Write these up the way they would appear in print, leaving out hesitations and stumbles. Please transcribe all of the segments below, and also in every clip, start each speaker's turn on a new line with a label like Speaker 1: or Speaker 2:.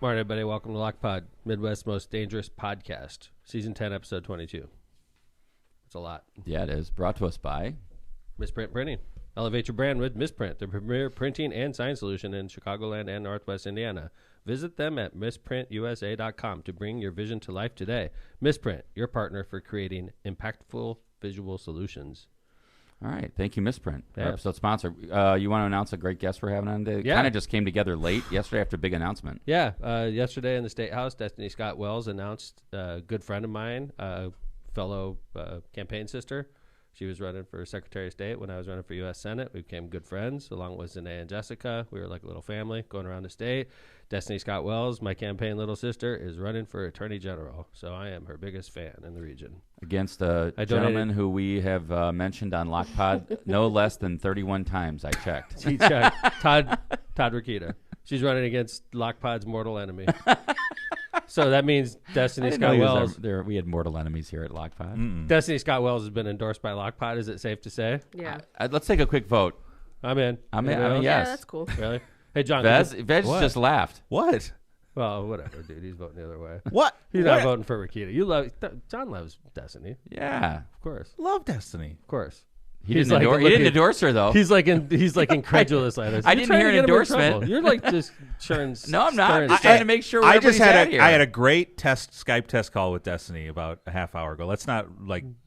Speaker 1: Morning, everybody. Welcome to LOCPod, Midwest's most dangerous podcast. Season 10, episode 22. It's a lot.
Speaker 2: Yeah, it is. Brought to us by
Speaker 1: Misprint Printing. Elevate your brand with Misprint, the premier printing and sign solution in Chicagoland and Northwest Indiana. Visit them at misprintusa.com to bring your vision to life today. Misprint, your partner for creating impactful visual solutions.
Speaker 2: All right. Thank you, Misprint,
Speaker 1: Yeah.
Speaker 2: our episode sponsor. You want to announce a great guest we're having on today?
Speaker 1: Yeah.
Speaker 2: Kind of just came together late yesterday after a big announcement.
Speaker 1: Yeah, yesterday in the State House, Destiny Scott Wells announced a good friend of mine, fellow campaign sister. She was running for Secretary of State when I was running for U.S. Senate. We became good friends, along with Zanae and Jessica. We were like a little family going around the state. Destiny Scott Wells, my campaign little sister, is running for Attorney General. So I am her biggest fan in the region.
Speaker 2: Against a gentleman who we have mentioned on LOCPod no less than 31 times, I checked.
Speaker 1: She checked. Todd Rokita. She's running against LOCPod's mortal enemy. So that means Destiny Scott Wells.
Speaker 2: We had mortal enemies here at LOCPod.
Speaker 1: Destiny Scott Wells has been endorsed by LOCPod. Is it safe to say?
Speaker 3: Yeah.
Speaker 2: Let's take a quick vote.
Speaker 1: I'm in.
Speaker 2: I mean,
Speaker 3: Yeah,
Speaker 2: yes.
Speaker 3: that's cool.
Speaker 1: Really? Hey, John.
Speaker 2: Vez
Speaker 1: What?
Speaker 2: just laughed.
Speaker 4: What?
Speaker 1: Well, whatever, dude. He's voting the other way.
Speaker 4: What?
Speaker 1: He's
Speaker 4: What?
Speaker 1: not voting for Rokita. John loves Destiny.
Speaker 2: Yeah.
Speaker 1: Of course.
Speaker 4: Love Destiny.
Speaker 1: Of course.
Speaker 2: He
Speaker 1: He's
Speaker 2: didn't,
Speaker 1: like,
Speaker 2: he didn't endorse her, though.
Speaker 1: He's like incredulous at us.
Speaker 2: I
Speaker 1: You're
Speaker 2: didn't
Speaker 1: trying
Speaker 2: hear
Speaker 1: to
Speaker 2: an
Speaker 1: get him in
Speaker 2: endorsement.
Speaker 1: trouble. You're like just churning.
Speaker 2: No, I'm not.
Speaker 1: stirring
Speaker 2: I'm
Speaker 1: stuff.
Speaker 2: trying to make sure
Speaker 4: I just
Speaker 2: everybody's at here.
Speaker 4: I had a great Skype test call with Destiny about a half hour ago. Let's not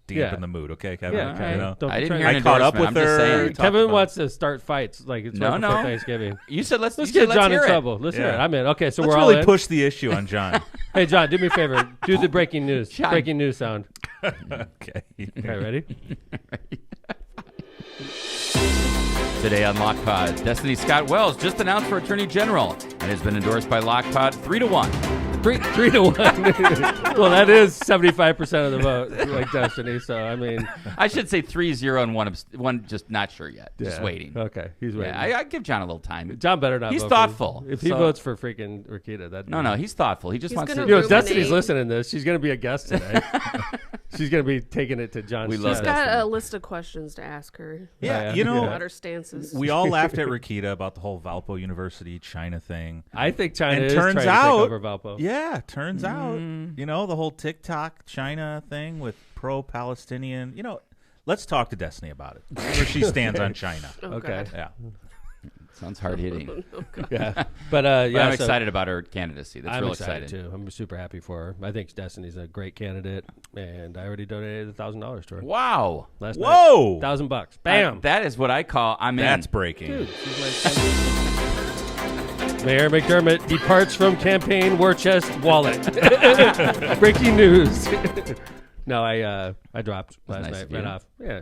Speaker 4: dampen the mood, okay, Kevin?
Speaker 1: Yeah,
Speaker 2: okay.
Speaker 4: You know?
Speaker 1: Don't
Speaker 2: I
Speaker 1: be
Speaker 2: didn't
Speaker 1: trying
Speaker 2: hear
Speaker 1: to-
Speaker 2: an
Speaker 4: I caught up
Speaker 2: endorsement.
Speaker 4: with
Speaker 2: I'm just
Speaker 4: her.
Speaker 2: saying.
Speaker 4: Talked
Speaker 1: Kevin
Speaker 4: about-
Speaker 1: wants to start fights like it's right before Thanksgiving.
Speaker 2: You said let's
Speaker 1: Let's
Speaker 2: you said
Speaker 1: get John in
Speaker 2: hear it.
Speaker 1: trouble. Let's hear it. I'm in. Okay, so
Speaker 4: Let's
Speaker 1: we're all
Speaker 4: really
Speaker 1: in.
Speaker 4: push the issue on John.
Speaker 1: Hey, John, do me a favor. Do the breaking news.
Speaker 2: John.
Speaker 1: Breaking news sound.
Speaker 4: Okay.
Speaker 1: Okay, ready?
Speaker 2: Today on LOCPod, Destiny Scott Wells just announced for Attorney General and has been endorsed by LOCPod 3-1.
Speaker 1: 3-1. Well, that is 75% of the vote, like Destiny. So, I mean.
Speaker 2: I should say 3-0 and one just not sure yet. Just
Speaker 1: Yeah.
Speaker 2: waiting.
Speaker 1: Okay, he's waiting.
Speaker 2: Yeah, I give John a little time.
Speaker 1: John better not
Speaker 2: He's
Speaker 1: vote
Speaker 2: thoughtful.
Speaker 1: If he
Speaker 2: So-
Speaker 1: votes for freaking Rokita, that
Speaker 2: No, he's thoughtful. He just
Speaker 3: He's
Speaker 2: wants to.
Speaker 3: gonna
Speaker 1: You know, if
Speaker 3: ruminate.
Speaker 1: Destiny's listening to this, she's going to be a guest today. She's going to be taking it to John's
Speaker 2: We love
Speaker 1: chest.
Speaker 2: that.
Speaker 3: Got a list of questions to ask her
Speaker 4: Yeah, you know,
Speaker 3: about her stances.
Speaker 4: we all laughed at Rokita about the whole Valpo University China thing.
Speaker 1: I think China
Speaker 4: And
Speaker 1: is
Speaker 4: turns
Speaker 1: trying to
Speaker 4: out-
Speaker 1: take over Valpo.
Speaker 4: Yeah, turns out, you know, the whole TikTok China thing with pro-Palestinian. You know, let's talk to Destiny about it. Where she stands on China.
Speaker 3: Oh,
Speaker 1: Okay.
Speaker 3: God.
Speaker 4: Yeah.
Speaker 2: Sounds hard hitting.
Speaker 3: Oh, God.
Speaker 1: Yeah. But,
Speaker 2: But
Speaker 1: yeah,
Speaker 2: I'm
Speaker 1: so
Speaker 2: excited about her candidacy. That's
Speaker 1: I'm
Speaker 2: real
Speaker 1: excited,
Speaker 2: exciting.
Speaker 1: too. I'm super happy for her. I think Destiny's a great candidate, and I already donated $1,000 to her
Speaker 2: Wow.
Speaker 1: last night.
Speaker 4: Whoa!
Speaker 1: $1,000. Bam.
Speaker 2: That is what I call I'm in.
Speaker 4: That's breaking.
Speaker 1: Dude, she's like, Mayor McDermott departs from campaign war chest wallet. Breaking news. No, I dropped last
Speaker 2: nice
Speaker 1: night
Speaker 2: of you.
Speaker 1: right off. Yeah,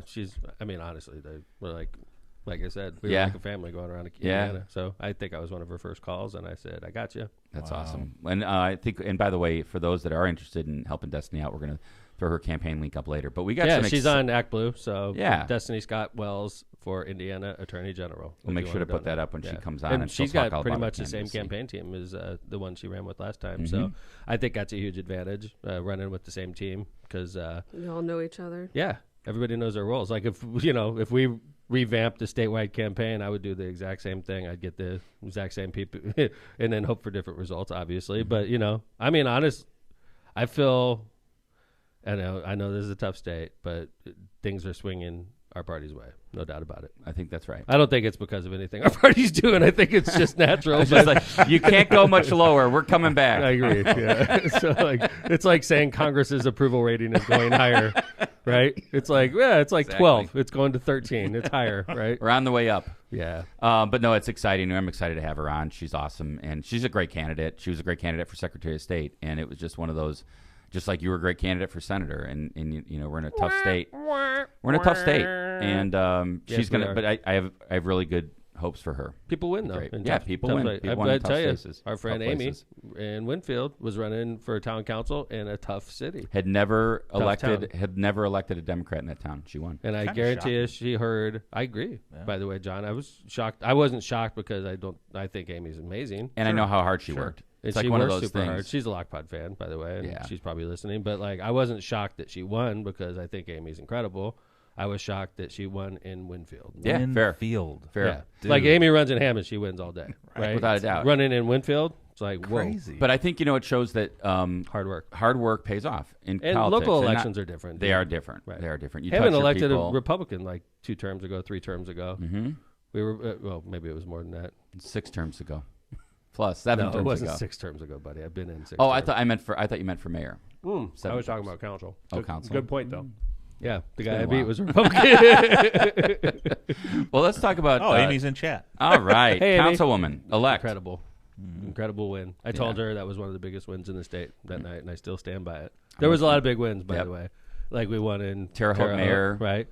Speaker 1: I mean, honestly, they were like I said, we
Speaker 2: Yeah.
Speaker 1: were like a family going around
Speaker 2: Yeah.
Speaker 1: Indiana. So I think I was one of her first calls, and I said, I got you.
Speaker 2: That's awesome. And I think, and by the way, for those that are interested in helping Destiny out, we're going to throw her campaign link up later. But we got
Speaker 1: Yeah,
Speaker 2: some
Speaker 1: she's on Act Blue. So
Speaker 2: Yeah.
Speaker 1: Destiny Scott Wells for Indiana Attorney General.
Speaker 2: We'll make sure to put that up when she comes on.
Speaker 1: And
Speaker 2: she'll
Speaker 1: she's
Speaker 2: talk
Speaker 1: got
Speaker 2: all
Speaker 1: pretty
Speaker 2: about her
Speaker 1: much the same
Speaker 2: candidacy.
Speaker 1: campaign team as the one she ran with last time.
Speaker 2: Mm-hmm.
Speaker 1: So I think that's a huge advantage, running with the same team, because
Speaker 3: We all know each other.
Speaker 1: yeah, everybody knows their roles. Like if we revamped the statewide campaign, I would do the exact same thing. I'd get the exact same people and then hope for different results, obviously. But I mean, I feel, I know this is a tough state, but things are swinging our party's way, no doubt about it.
Speaker 2: I think that's right.
Speaker 1: I don't think it's because of anything our party's doing. I think it's just natural.
Speaker 2: It's just like, you can't go much lower. We're coming back.
Speaker 1: I agree. Yeah. So it's like saying Congress's approval rating is going higher, right? It's like, yeah, it's like
Speaker 2: Exactly.
Speaker 1: 12. It's going to 13. It's higher, right?
Speaker 2: We're on the way up.
Speaker 1: Yeah.
Speaker 2: But no, it's exciting. I'm excited to have her on. She's awesome, and she's a great candidate. She was a great candidate for Secretary of State, and it was just one of those, just like you were a great candidate for senator, and we're in a tough state. We're in a tough state, and
Speaker 1: Yes,
Speaker 2: she's gonna.
Speaker 1: we are.
Speaker 2: But I have really good hopes for her.
Speaker 1: People win, though.
Speaker 2: Great.
Speaker 1: in
Speaker 2: Yeah,
Speaker 1: tough-
Speaker 2: people
Speaker 1: tough
Speaker 2: win.
Speaker 1: fight.
Speaker 2: People win in
Speaker 1: I
Speaker 2: tough
Speaker 1: tell you,
Speaker 2: places,
Speaker 1: our friend
Speaker 2: tough
Speaker 1: Amy
Speaker 2: places.
Speaker 1: in Winfield was running for town council in a tough city.
Speaker 2: Had never elected
Speaker 1: town.
Speaker 2: a Democrat in that town. She won.
Speaker 1: And I
Speaker 4: Kinda
Speaker 1: guarantee you,
Speaker 4: shocking.
Speaker 1: she heard. I agree. By the way, John, I was shocked. I wasn't shocked because I think Amy's amazing.
Speaker 2: And I know how hard she worked. It's
Speaker 1: And
Speaker 2: like
Speaker 1: she
Speaker 2: one of
Speaker 1: works
Speaker 2: those
Speaker 1: super
Speaker 2: things.
Speaker 1: hard. She's a LOCPod fan, by the way, and
Speaker 2: Yeah.
Speaker 1: she's probably listening. But like, I wasn't shocked that she won because I think Amy's incredible. I was shocked that she won in Winfield.
Speaker 2: Yeah,
Speaker 4: In
Speaker 2: fair.
Speaker 4: field.
Speaker 2: Fair.
Speaker 1: Yeah.
Speaker 4: Dude.
Speaker 1: Like Amy runs in Hammond, she wins all day, right?
Speaker 2: Without a doubt.
Speaker 1: Running in Winfield, It's like, whoa.
Speaker 4: Crazy.
Speaker 2: But I think, it shows that
Speaker 1: Hard work.
Speaker 2: hard work pays off in
Speaker 1: And
Speaker 2: politics.
Speaker 1: local
Speaker 2: They're
Speaker 1: elections are different.
Speaker 2: They
Speaker 1: dude.
Speaker 2: are different.
Speaker 1: Right.
Speaker 2: They are different. You
Speaker 1: Haven't
Speaker 2: touch your
Speaker 1: elected
Speaker 2: people.
Speaker 1: a Republican like 2 terms ago, 3 terms ago.
Speaker 2: Mm-hmm.
Speaker 1: We were, well, maybe it was more than that.
Speaker 2: 6 terms ago. Plus 7
Speaker 1: No,
Speaker 2: terms
Speaker 1: it wasn't
Speaker 2: ago.
Speaker 1: 6 terms ago, buddy. I've been in 6
Speaker 2: Oh,
Speaker 1: terms.
Speaker 2: I thought you meant for mayor.
Speaker 1: 7
Speaker 5: I was talking
Speaker 1: terms.
Speaker 5: about council.
Speaker 2: Oh, council.
Speaker 5: Good point, though.
Speaker 1: Yeah, the guy
Speaker 2: been
Speaker 1: I
Speaker 2: a
Speaker 1: beat
Speaker 2: while.
Speaker 1: was a Republican.
Speaker 2: Well, let's talk about.
Speaker 4: Oh, Amy's in chat.
Speaker 2: All right,
Speaker 1: Hey, Amy.
Speaker 2: councilwoman elect.
Speaker 1: Incredible. Incredible win. I told her that was one of the biggest wins in the state that night, and I still stand by it. There was a lot of big wins, by
Speaker 2: Yep.
Speaker 1: the way. Like we won in
Speaker 2: Terre Haute mayor,
Speaker 1: right?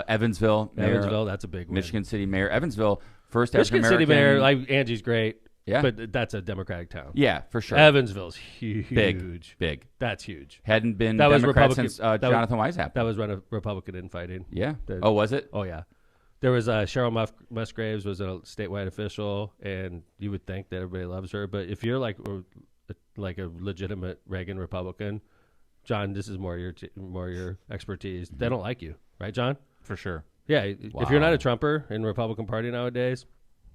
Speaker 2: Evansville, mayor,
Speaker 1: Evansville, that's a big win.
Speaker 2: Michigan City mayor, Evansville, first
Speaker 1: Michigan
Speaker 2: African
Speaker 1: City
Speaker 2: American.
Speaker 1: mayor, like Angie's great,
Speaker 2: Yeah.
Speaker 1: but that's a Democratic town.
Speaker 2: Yeah, for sure.
Speaker 1: Evansville's huge.
Speaker 2: Big.
Speaker 1: That's huge.
Speaker 2: Hadn't been
Speaker 1: That was
Speaker 2: Democrat
Speaker 1: Republican-
Speaker 2: since
Speaker 1: that was-
Speaker 2: Jonathan Weishaupt.
Speaker 1: That was run a Republican infighting.
Speaker 2: Yeah.
Speaker 1: The-
Speaker 2: Oh, was it?
Speaker 1: Oh yeah, there was Cheryl Musgraves was a statewide official, and you would think that everybody loves her, but if you're like a legitimate Reagan Republican, John, this is more your expertise. They don't like you, right, John?
Speaker 4: For sure.
Speaker 1: Yeah, if you're not
Speaker 2: Wow.
Speaker 1: a Trumper in the Republican Party nowadays,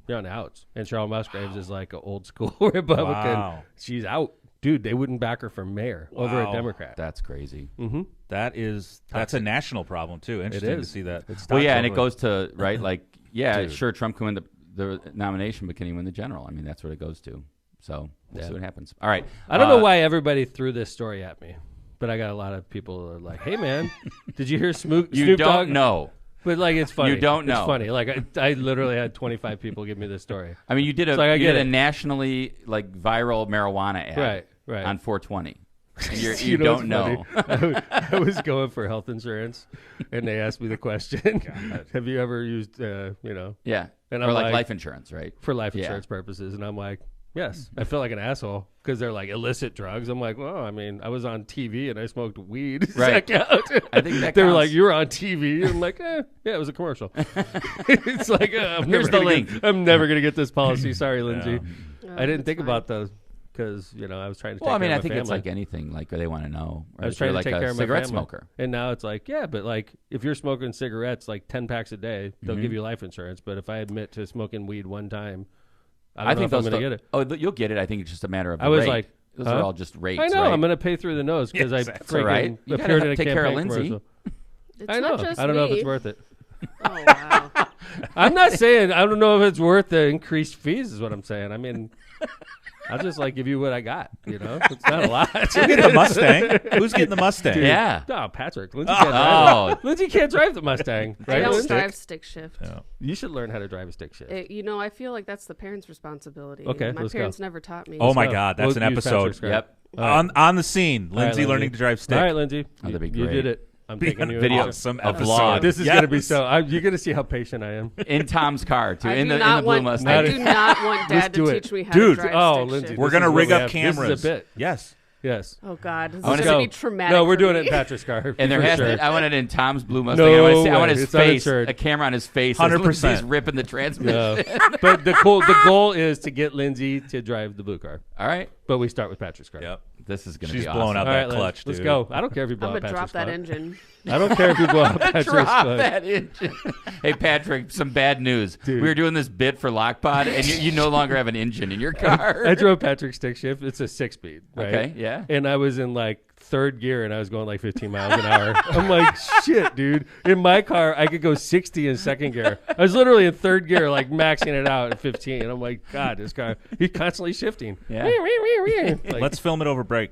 Speaker 1: you're on the outs. And Cheryl Musgraves is like an old school Republican.
Speaker 4: Wow.
Speaker 1: She's out, dude. They wouldn't back her for mayor over a
Speaker 4: Wow.
Speaker 1: Democrat.
Speaker 2: That's crazy.
Speaker 1: Mm-hmm.
Speaker 4: That's a national problem too. Interesting to
Speaker 1: is.
Speaker 4: see that.
Speaker 1: It's
Speaker 2: Well, yeah, and it
Speaker 1: totally-
Speaker 2: goes to right, like, yeah,
Speaker 1: Dude.
Speaker 2: sure, Trump can win the nomination, but can he win the general? I mean, that's what it goes to. So we'll
Speaker 1: Yeah.
Speaker 2: see what happens. All right,
Speaker 1: I don't know why everybody threw this story at me, but I got a lot of people who are like, "Hey, man, did you hear Snoop
Speaker 2: you
Speaker 1: Dogg?"
Speaker 2: don't know.
Speaker 1: But like, it's funny.
Speaker 2: You don't know.
Speaker 1: It's funny. Like, I literally had 25 people give me this story.
Speaker 2: I mean, you did
Speaker 1: It's like, I
Speaker 2: you
Speaker 1: get
Speaker 2: did a
Speaker 1: it.
Speaker 2: nationally like viral marijuana ad,
Speaker 1: Right.
Speaker 2: on 420. And
Speaker 1: You
Speaker 2: you
Speaker 1: know
Speaker 2: don't
Speaker 1: what's
Speaker 2: know.
Speaker 1: funny? I was going for health insurance, and they asked me the question, "Have you ever used,
Speaker 2: Yeah,
Speaker 1: And
Speaker 2: or
Speaker 1: I'm
Speaker 2: like
Speaker 1: like-
Speaker 2: life insurance, right?
Speaker 1: for life
Speaker 2: Yeah.
Speaker 1: insurance purposes?" And I'm like, "Yes." I feel like an asshole because they're like illicit drugs. I'm like, "Well, I mean, I was on TV and I smoked weed." Does
Speaker 2: Right.
Speaker 1: that count?
Speaker 2: I think that
Speaker 1: they were
Speaker 2: counts.
Speaker 1: like, "You were on TV." And I'm like, yeah, it was a commercial. It's like,
Speaker 2: Here's the link.
Speaker 1: I'm never gonna get this policy. Sorry, Lindsay.
Speaker 3: Oh,
Speaker 1: I didn't
Speaker 3: that's
Speaker 1: think
Speaker 3: fine.
Speaker 1: about those because I was trying to. Take
Speaker 2: Well, I mean,
Speaker 1: care
Speaker 2: I
Speaker 1: of
Speaker 2: think
Speaker 1: my
Speaker 2: it's
Speaker 1: family.
Speaker 2: like anything. Like they want to know. Right?
Speaker 1: I was
Speaker 2: If you're
Speaker 1: trying to
Speaker 2: like
Speaker 1: take
Speaker 2: a
Speaker 1: care of my
Speaker 2: cigarette
Speaker 1: family.
Speaker 2: smoker.
Speaker 1: And now it's like, yeah, but like if you're smoking cigarettes like 10 packs a day, they'll
Speaker 2: Mhm.
Speaker 1: give you life insurance. But if I admit to smoking weed one time, I don't
Speaker 2: I
Speaker 1: know
Speaker 2: think
Speaker 1: if I'm
Speaker 2: those
Speaker 1: going to get it.
Speaker 2: Oh, you'll get it. I think it's just a matter of.
Speaker 1: I was
Speaker 2: rate.
Speaker 1: like,
Speaker 2: those
Speaker 1: huh?
Speaker 2: are all just rates.
Speaker 1: I know.
Speaker 2: Right?
Speaker 1: I'm going to pay through the nose because
Speaker 4: Yes,
Speaker 1: I
Speaker 4: that's
Speaker 1: freaking
Speaker 2: all right. You gotta
Speaker 1: appeared in a
Speaker 2: take care of
Speaker 1: campaign
Speaker 2: Lindsay.
Speaker 1: commercial.
Speaker 3: It's
Speaker 1: I know.
Speaker 3: not just
Speaker 1: I don't know if
Speaker 3: me.
Speaker 1: it's worth it.
Speaker 3: Oh, wow.
Speaker 1: I'm not saying I don't know if it's worth the increased fees. Is what I'm saying. I mean, I'll just like give you what I got. It's not a lot.
Speaker 4: Who's getting the Mustang? Who's getting the Mustang?
Speaker 2: Yeah.
Speaker 1: No, Patrick. Lindsay can't drive it. Lindsay can't drive the Mustang,
Speaker 3: I
Speaker 1: right?
Speaker 3: don't
Speaker 1: Lindsay?
Speaker 3: drive stick shift.
Speaker 4: Yeah.
Speaker 1: You should learn how to drive a stick shift.
Speaker 3: I feel like that's the parents' responsibility.
Speaker 1: Okay,
Speaker 3: My
Speaker 1: let's go.
Speaker 3: parents never taught me.
Speaker 4: Oh my
Speaker 1: go.
Speaker 4: God, that's
Speaker 1: We'll
Speaker 4: an
Speaker 1: use
Speaker 4: episode.
Speaker 1: Patrick's car.
Speaker 2: Yep.
Speaker 1: All right.
Speaker 4: On the scene,
Speaker 1: All right,
Speaker 4: Lindsay learning to drive stick.
Speaker 1: All right, Lindsay.
Speaker 2: Oh, that'd be
Speaker 1: You
Speaker 2: great.
Speaker 1: did it. I'm
Speaker 4: Be
Speaker 1: taking
Speaker 4: an
Speaker 1: you.
Speaker 2: video.
Speaker 4: awesome
Speaker 2: A
Speaker 4: episode.
Speaker 2: vlog.
Speaker 1: This is going to be
Speaker 4: Yes.
Speaker 1: so. You're going to see how patient I am.
Speaker 2: In Tom's car too.
Speaker 3: I
Speaker 2: In
Speaker 3: do
Speaker 2: the
Speaker 3: not
Speaker 2: blue
Speaker 3: want.
Speaker 2: Mustang.
Speaker 3: I do not want
Speaker 1: Let's
Speaker 3: Dad
Speaker 1: do
Speaker 3: to
Speaker 1: it.
Speaker 3: teach me how
Speaker 4: Dude,
Speaker 3: to drive
Speaker 1: oh,
Speaker 3: stick
Speaker 1: Lindsay,
Speaker 3: shift.
Speaker 4: We're
Speaker 1: This
Speaker 4: gonna
Speaker 1: is what
Speaker 4: rig
Speaker 1: we
Speaker 4: up
Speaker 1: have. This is a
Speaker 4: cameras.
Speaker 1: bit.
Speaker 4: Yes.
Speaker 1: Yes.
Speaker 3: Oh God, this is
Speaker 2: wanna
Speaker 3: going to
Speaker 1: go.
Speaker 3: be traumatic.
Speaker 1: No, we're
Speaker 3: for
Speaker 1: doing
Speaker 3: me.
Speaker 1: it in Patrick's car.
Speaker 2: And there
Speaker 1: for
Speaker 2: has
Speaker 1: sure.
Speaker 2: to. I want it in Tom's blue Mustang.
Speaker 1: No
Speaker 2: I want
Speaker 1: way.
Speaker 2: his
Speaker 1: It's
Speaker 2: face.
Speaker 1: uninsured.
Speaker 2: A camera on his face.
Speaker 4: 100%.
Speaker 2: He's ripping the transmission.
Speaker 1: No. But the goal is to get Lindsay to drive the blue car.
Speaker 2: All right.
Speaker 1: But we start with Patrick's car.
Speaker 4: Yep.
Speaker 2: This is going to
Speaker 4: She's
Speaker 2: be
Speaker 4: blowing
Speaker 2: awesome.
Speaker 4: out
Speaker 1: All
Speaker 4: that
Speaker 1: right, Linz,
Speaker 4: clutch,
Speaker 1: let's
Speaker 4: dude.
Speaker 1: go. I don't care if you blow
Speaker 3: I'm
Speaker 1: up
Speaker 3: gonna drop
Speaker 1: Patrick's
Speaker 3: that
Speaker 1: car.
Speaker 3: engine.
Speaker 1: I don't care if you blow up Patrick's
Speaker 2: Drop
Speaker 1: car.
Speaker 2: that engine. Hey, Patrick, some bad news.
Speaker 1: Dude.
Speaker 2: We were doing this bit for LOCPod, and you no longer have an engine in your car.
Speaker 1: I drove Patrick's stick shift. It's a 6-speed, right?
Speaker 2: Okay, yeah.
Speaker 1: And I was in like third gear and I was going like 15 miles an hour. I'm like, shit, dude. In my car, I could go 60 in second gear. I was literally in third gear, like maxing it out at 15. And I'm like, God, this car, he's constantly shifting.
Speaker 2: Yeah.
Speaker 1: Like-
Speaker 4: Let's film it over break.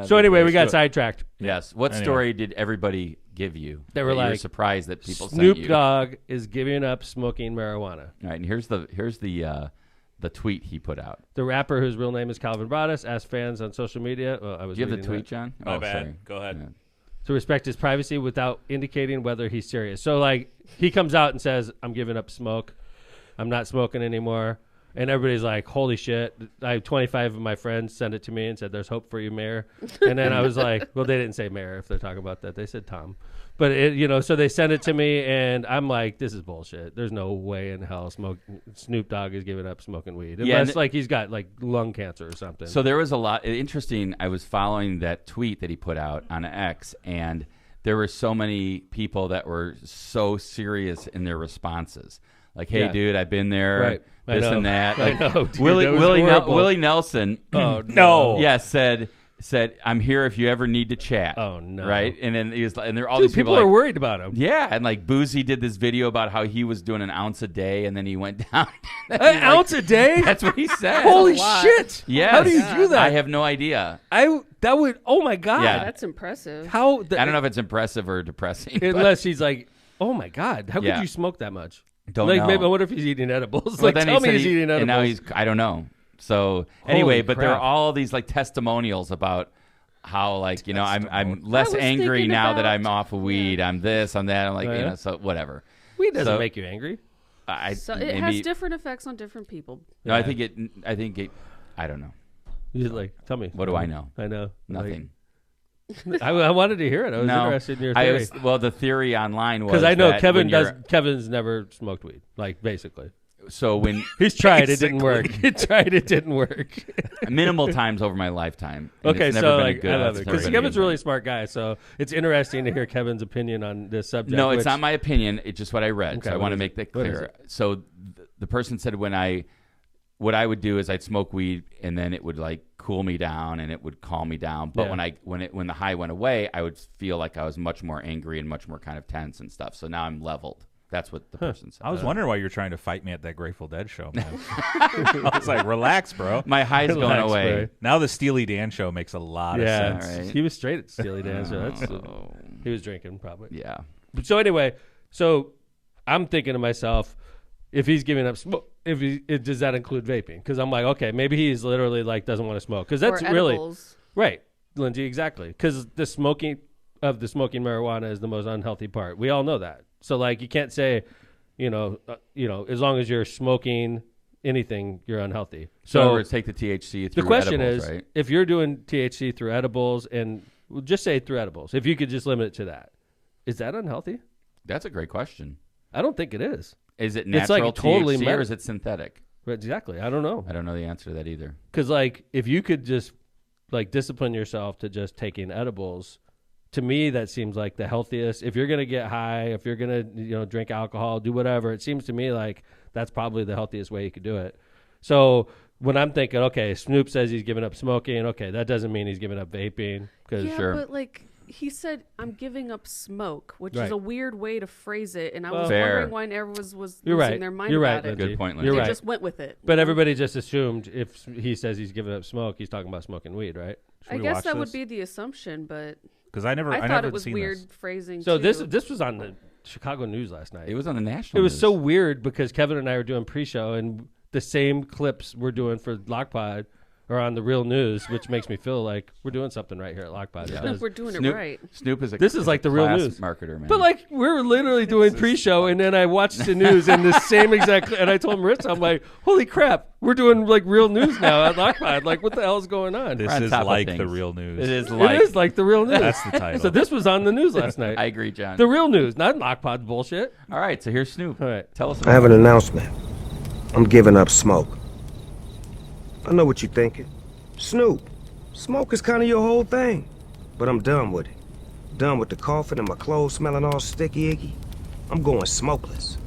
Speaker 1: so anyway, we got
Speaker 2: Let's do it.
Speaker 1: sidetracked.
Speaker 2: Yes. What
Speaker 4: Anyway.
Speaker 2: story did everybody give you?
Speaker 1: They were
Speaker 2: that you
Speaker 1: like,
Speaker 2: surprised that people
Speaker 1: Snoop
Speaker 2: sent you?
Speaker 1: Dogg is giving up smoking marijuana.
Speaker 2: All right, and here's the tweet he put out.
Speaker 1: The rapper, whose real name is Calvin Broadus, asked fans on social media. Well, I was
Speaker 2: Do you have the
Speaker 1: reading
Speaker 2: tweet,
Speaker 1: that,
Speaker 2: John?
Speaker 4: My
Speaker 2: oh,
Speaker 4: bad.
Speaker 2: sorry.
Speaker 4: Go ahead.
Speaker 2: Yeah.
Speaker 1: to respect his privacy without indicating whether he's serious. So, like, he comes out and says, "I'm giving up smoke. I'm not smoking anymore." And everybody's like, holy shit. I have 25 of my friends send it to me and said, "There's hope for you, Mayor." And then I was like, well, they didn't say Mayor if they're talking about that. They said Tom. But, so they sent it to me, and I'm like, this is bullshit. There's no way in hell Snoop Dogg is giving up smoking weed.
Speaker 2: Yeah,
Speaker 1: Unless, like, he's got, like, lung cancer or something.
Speaker 2: So there was a lot. Interesting. I was following that tweet that he put out on X, and there were so many people that were so serious in their responses. Like, hey,
Speaker 1: Yeah.
Speaker 2: dude, I've been there.
Speaker 1: Right. I
Speaker 2: This
Speaker 1: know.
Speaker 2: and that.
Speaker 1: I
Speaker 2: Like,
Speaker 1: know, dude,
Speaker 2: Willie,
Speaker 1: that was
Speaker 2: Willie,
Speaker 1: horrible.
Speaker 2: Willie Nelson.
Speaker 1: Oh,
Speaker 4: No.
Speaker 2: Yeah, said, I'm here if you ever need to chat.
Speaker 1: Oh, no.
Speaker 2: Right? And then he was like, and there are all
Speaker 1: Dude,
Speaker 2: these people
Speaker 1: are
Speaker 2: like,
Speaker 1: worried about him.
Speaker 2: yeah, and like Boozy did this video about how he was doing an ounce a day, and then he went down.
Speaker 1: An ounce a day?
Speaker 2: That's what he said.
Speaker 1: Holy
Speaker 3: lot.
Speaker 1: shit!
Speaker 2: Yes.
Speaker 1: How do you do that?
Speaker 2: I have no idea.
Speaker 1: That would. Oh my god!
Speaker 2: Yeah.
Speaker 3: That's impressive.
Speaker 1: How?
Speaker 2: I don't know if it's impressive or depressing. but-
Speaker 1: Unless he's like, oh my god, how
Speaker 2: Yeah.
Speaker 1: could you smoke that much?
Speaker 2: Don't
Speaker 1: like,
Speaker 2: know.
Speaker 1: Maybe, I wonder if he's eating edibles.
Speaker 2: Well,
Speaker 1: like,
Speaker 2: then
Speaker 1: tell me
Speaker 2: said
Speaker 1: he's eating edibles.
Speaker 2: and now he's. I don't know. So
Speaker 1: Holy
Speaker 2: anyway, but there are
Speaker 1: crap.
Speaker 2: all these like testimonials about how like I'm less
Speaker 3: I was
Speaker 2: angry
Speaker 3: thinking
Speaker 2: now that
Speaker 3: about-
Speaker 2: I'm off of weed. I'm this. I'm that. I'm like
Speaker 1: Oh, yeah?
Speaker 2: so whatever.
Speaker 1: Weed doesn't
Speaker 2: So-
Speaker 1: make you angry.
Speaker 3: So it has different effects on different people.
Speaker 2: No, I
Speaker 1: Yeah.
Speaker 2: think it. I think it. I don't know.
Speaker 1: He's like, tell me.
Speaker 2: What do I know?
Speaker 1: I know
Speaker 2: Nothing.
Speaker 1: Like, I wanted to hear it. I was
Speaker 2: No,
Speaker 1: interested in your
Speaker 2: I
Speaker 1: theory
Speaker 2: was, well, the theory online was
Speaker 1: because I know
Speaker 2: that
Speaker 1: Kevin
Speaker 2: when you're-
Speaker 1: does. Kevin's never smoked weed. Like basically,
Speaker 2: So when
Speaker 1: he's tried. It didn't work. He tried. It didn't work.
Speaker 2: minimal times over my lifetime. and
Speaker 1: Okay,
Speaker 2: it's never
Speaker 1: so
Speaker 2: been a
Speaker 1: like
Speaker 2: good,
Speaker 1: I love
Speaker 2: it's
Speaker 1: it
Speaker 2: never
Speaker 1: because
Speaker 2: been a
Speaker 1: Kevin's a
Speaker 2: good
Speaker 1: really
Speaker 2: one.
Speaker 1: smart guy. So it's interesting to hear Kevin's opinion on this subject.
Speaker 2: No, it's
Speaker 1: which-
Speaker 2: not my opinion. It's just what I read.
Speaker 1: Okay,
Speaker 2: so I
Speaker 1: what
Speaker 2: want to
Speaker 1: is
Speaker 2: make
Speaker 1: it?
Speaker 2: that
Speaker 1: What is
Speaker 2: clear.
Speaker 1: it?
Speaker 2: So the person said what I would do is I'd smoke weed and then it would like cool me down and it would calm me down. But
Speaker 1: Yeah.
Speaker 2: when the high went away, I would feel like I was much more angry and much more kind of tense and stuff. So now I'm leveled. That's what the person said.
Speaker 4: I was wondering why you were trying to fight me at that Grateful Dead show, man. I was like, relax, bro.
Speaker 2: My high's going
Speaker 1: Relax,
Speaker 2: away.
Speaker 1: bro.
Speaker 4: Now the Steely Dan show makes a lot of
Speaker 1: Yeah,
Speaker 4: sense.
Speaker 2: All right.
Speaker 1: he was straight at Steely Dan. So that's
Speaker 2: Oh.
Speaker 1: he was drinking probably.
Speaker 2: Yeah.
Speaker 1: So anyway, so I'm thinking to myself, if he's giving up smoke, does that include vaping? Because I'm like, okay, maybe he's literally like doesn't want to smoke because that's
Speaker 3: or
Speaker 1: really
Speaker 3: edibles.
Speaker 1: right, Lindsay, exactly. Because the smoking marijuana is the most unhealthy part. We all know that. So like, you can't say, as long as you're smoking anything, you're unhealthy.
Speaker 2: So in other
Speaker 1: So
Speaker 2: words, take the THC through
Speaker 1: the question
Speaker 2: edibles,
Speaker 1: is,
Speaker 2: right?
Speaker 1: if you're doing THC through edibles, and we'll just say through edibles, if you could just limit it to that, is that unhealthy?
Speaker 2: That's a great question.
Speaker 1: I don't think it is.
Speaker 2: Is it
Speaker 1: It's like
Speaker 2: natural
Speaker 1: totally
Speaker 2: THC
Speaker 1: med-
Speaker 2: or is it synthetic?
Speaker 1: Right, exactly. I don't know.
Speaker 2: I don't know the answer to that either.
Speaker 1: Because, like, if you could just, like, discipline yourself to just taking edibles, to me, that seems like the healthiest. If you're going to get high, if you're going to, drink alcohol, do whatever, it seems to me like that's probably the healthiest way you could do it. So when I'm thinking, okay, Snoop says he's giving up smoking, okay, that doesn't mean he's giving up vaping. Cause
Speaker 3: Yeah,
Speaker 2: Sure.
Speaker 3: but like he said, I'm giving up smoke, which
Speaker 1: Right.
Speaker 3: is a weird way to phrase it. And I was
Speaker 2: Fair.
Speaker 3: wondering why everyone was
Speaker 1: You're
Speaker 3: losing
Speaker 1: right.
Speaker 3: their mind
Speaker 1: You're right,
Speaker 3: about it.
Speaker 1: Lindsay.
Speaker 2: Good point,
Speaker 1: You're
Speaker 2: Lindsay.
Speaker 3: They
Speaker 1: right.
Speaker 3: just went with it.
Speaker 1: But
Speaker 3: you know?
Speaker 1: everybody just assumed if he says he's giving up smoke, he's talking about smoking weed, right?
Speaker 3: I
Speaker 4: we
Speaker 3: guess
Speaker 4: watch
Speaker 3: that would
Speaker 4: this?
Speaker 3: be the assumption, but
Speaker 4: Because I
Speaker 3: I
Speaker 4: never
Speaker 3: thought it was
Speaker 4: seen
Speaker 3: weird
Speaker 4: this.
Speaker 3: phrasing.
Speaker 1: So
Speaker 3: too.
Speaker 1: this was on the Chicago News last night.
Speaker 2: It was on the national.
Speaker 1: It was
Speaker 2: news.
Speaker 1: so weird because Kevin and I were doing pre-show, and the same clips we're doing for LOCPod are on the real news, which makes me feel like we're doing something right here at LOCPod. It does.
Speaker 3: we're doing
Speaker 2: Snoop,
Speaker 3: it right.
Speaker 2: Snoop is a
Speaker 1: This is like the real
Speaker 2: class
Speaker 1: news.
Speaker 2: marketer, man.
Speaker 1: But like we're literally doing pre-show, and then I watched the news and the same exact. And I told Marissa, I'm like, "Holy crap, we're doing like real news now at LOCPod. Like, what the hell is going on?"
Speaker 4: This
Speaker 2: on
Speaker 4: is
Speaker 2: top of
Speaker 4: like the
Speaker 2: things.
Speaker 4: real news.
Speaker 2: it is
Speaker 1: It
Speaker 2: like
Speaker 1: is like the real news.
Speaker 4: That's the title.
Speaker 1: So this was on the news last night.
Speaker 2: I agree, John.
Speaker 1: The real news, not LOCPod bullshit.
Speaker 2: All right, so here's Snoop.
Speaker 1: All right.
Speaker 2: Tell us.
Speaker 5: I have an announcement. I'm giving up smoke. I know what you're thinking. Snoop, smoke is kind of your whole thing. But I'm done with it. Done with the coughing and my clothes smelling all sticky icky. I'm going smokeless.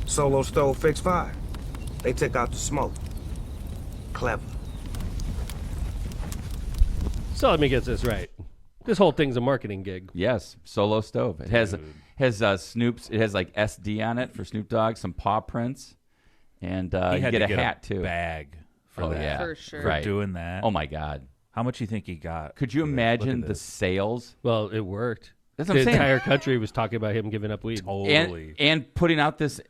Speaker 5: Solo Stove Fix 5. They took out the smoke. Clever.
Speaker 1: So let me get this right. This whole thing's a marketing gig.
Speaker 2: Yes, Solo Stove. It has Snoop's. It has like SD on it for Snoop Dogg, some paw prints, and
Speaker 4: He
Speaker 2: you
Speaker 4: had
Speaker 2: get
Speaker 4: to
Speaker 2: a
Speaker 4: get
Speaker 2: hat too.
Speaker 4: Bag for
Speaker 2: Oh
Speaker 4: that.
Speaker 2: yeah,
Speaker 3: For sure.
Speaker 4: For
Speaker 2: right.
Speaker 4: doing that.
Speaker 2: Oh my God,
Speaker 4: How much do you think he got?
Speaker 2: could you
Speaker 4: for this? Look
Speaker 2: imagine
Speaker 4: at
Speaker 2: the
Speaker 4: this.
Speaker 2: sales
Speaker 1: Well, it worked.
Speaker 2: That's what
Speaker 1: The
Speaker 2: I'm saying.
Speaker 1: entire country was talking about him giving up weed.
Speaker 4: Totally.
Speaker 2: and putting out this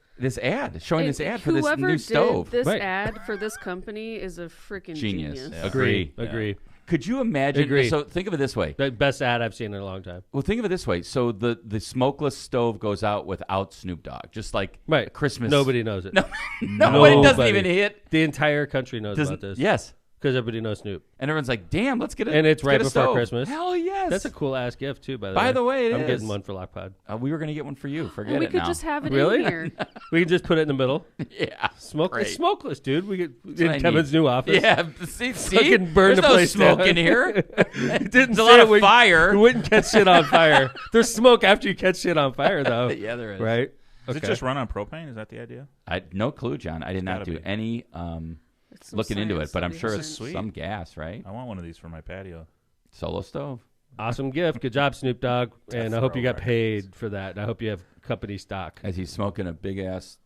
Speaker 2: ad, showing this ad for this
Speaker 3: Whoever
Speaker 2: new
Speaker 3: did
Speaker 2: stove?
Speaker 3: this
Speaker 1: Right.
Speaker 3: ad for this company is a freaking
Speaker 2: Genius.
Speaker 3: genius.
Speaker 2: Agree.
Speaker 1: Agree.
Speaker 2: Could you imagine?
Speaker 1: Agree.
Speaker 2: So think of it this way.
Speaker 1: The best ad I've seen in a long time.
Speaker 2: Well, think of it this way. So the smokeless stove goes out without Snoop Dogg, just like
Speaker 1: Right.
Speaker 2: Christmas.
Speaker 1: Nobody knows it.
Speaker 2: No, it doesn't
Speaker 1: Nobody.
Speaker 2: even hit.
Speaker 1: The entire country knows
Speaker 2: Doesn't-
Speaker 1: about this.
Speaker 2: Yes,
Speaker 1: Because everybody knows Snoop.
Speaker 2: and everyone's like, "Damn, let's get it."
Speaker 1: And it's right
Speaker 2: let's get a
Speaker 1: before
Speaker 2: stove.
Speaker 1: Christmas.
Speaker 2: Hell yes.
Speaker 1: That's a cool ass gift too, by the way.
Speaker 2: By the way, it
Speaker 1: I'm
Speaker 2: is.
Speaker 1: getting one for LOCPod.
Speaker 2: We were gonna get one for you. Forget
Speaker 3: Well, we
Speaker 2: it
Speaker 3: could
Speaker 2: now.
Speaker 3: just have it
Speaker 1: Really?
Speaker 3: in here.
Speaker 1: We can just put it in the middle.
Speaker 2: yeah,
Speaker 1: Smoke.
Speaker 2: Great.
Speaker 1: It's smokeless, dude. We could
Speaker 2: what
Speaker 1: in
Speaker 2: I
Speaker 1: Kevin's
Speaker 2: need.
Speaker 1: new office.
Speaker 2: Yeah, see,
Speaker 1: Fucking burn
Speaker 2: there's
Speaker 1: the
Speaker 2: no
Speaker 1: place
Speaker 2: smoke
Speaker 1: down.
Speaker 2: in here.
Speaker 1: It didn't
Speaker 2: There's a
Speaker 1: say
Speaker 2: lot
Speaker 1: it
Speaker 2: of
Speaker 1: would-
Speaker 2: fire.
Speaker 1: You wouldn't catch shit on fire. There's smoke after you catch shit on fire, though.
Speaker 2: Yeah, there is.
Speaker 1: Right?
Speaker 4: Is it just run on propane? Is that the idea?
Speaker 2: No clue, John. I did not
Speaker 4: gotta
Speaker 2: do
Speaker 4: be.
Speaker 2: any
Speaker 3: It's some
Speaker 2: looking into it,
Speaker 3: science
Speaker 2: but I'm
Speaker 3: study
Speaker 2: sure
Speaker 3: behind
Speaker 2: it's
Speaker 3: it.
Speaker 4: Sweet.
Speaker 2: some gas, right?
Speaker 4: I want one of these for my patio.
Speaker 2: Solo stove.
Speaker 1: Awesome gift. Good job, Snoop Dogg. And I hope you got
Speaker 4: throwback.
Speaker 1: paid for that. And I hope you have company stock.
Speaker 2: As he's smoking a big ass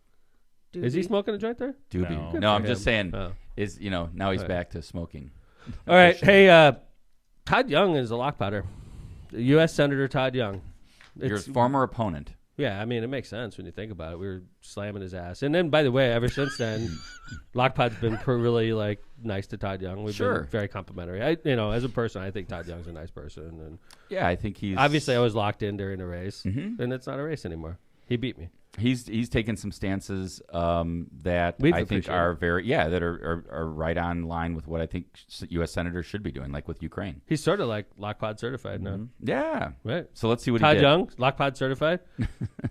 Speaker 1: Is he
Speaker 3: Doobie.
Speaker 1: smoking a joint there?
Speaker 2: doobie.
Speaker 4: No.
Speaker 2: No,
Speaker 1: Good
Speaker 2: I'm
Speaker 1: for
Speaker 2: just
Speaker 1: him.
Speaker 2: saying.
Speaker 1: Oh.
Speaker 2: Now he's
Speaker 1: All right.
Speaker 2: back to smoking.
Speaker 1: All right. Hey, Todd Young is a LOCPodder. U.S. Senator Todd Young.
Speaker 2: Your former opponent.
Speaker 1: Yeah, I mean, it makes sense when you think about it. We were slamming his ass. And then, by the way, ever since then, LOCPod's been really, nice to Todd Young. We've
Speaker 2: Sure.
Speaker 1: been very complimentary. As a person, I think Todd Young's a nice person. And
Speaker 2: Yeah, I think he's
Speaker 1: obviously, I was locked in during a race,
Speaker 2: Mhm.
Speaker 1: and it's not a race anymore. He beat me.
Speaker 2: He's taken some stances that
Speaker 1: We've
Speaker 2: I think
Speaker 1: appreciated.
Speaker 2: are that are right on line with what I think U.S. senators should be doing, like with Ukraine.
Speaker 1: He's sort of like LOCPod certified now,
Speaker 2: Yeah.
Speaker 1: right?
Speaker 2: So let's see what
Speaker 1: Todd
Speaker 2: he did.
Speaker 1: Young, LOCPod certified.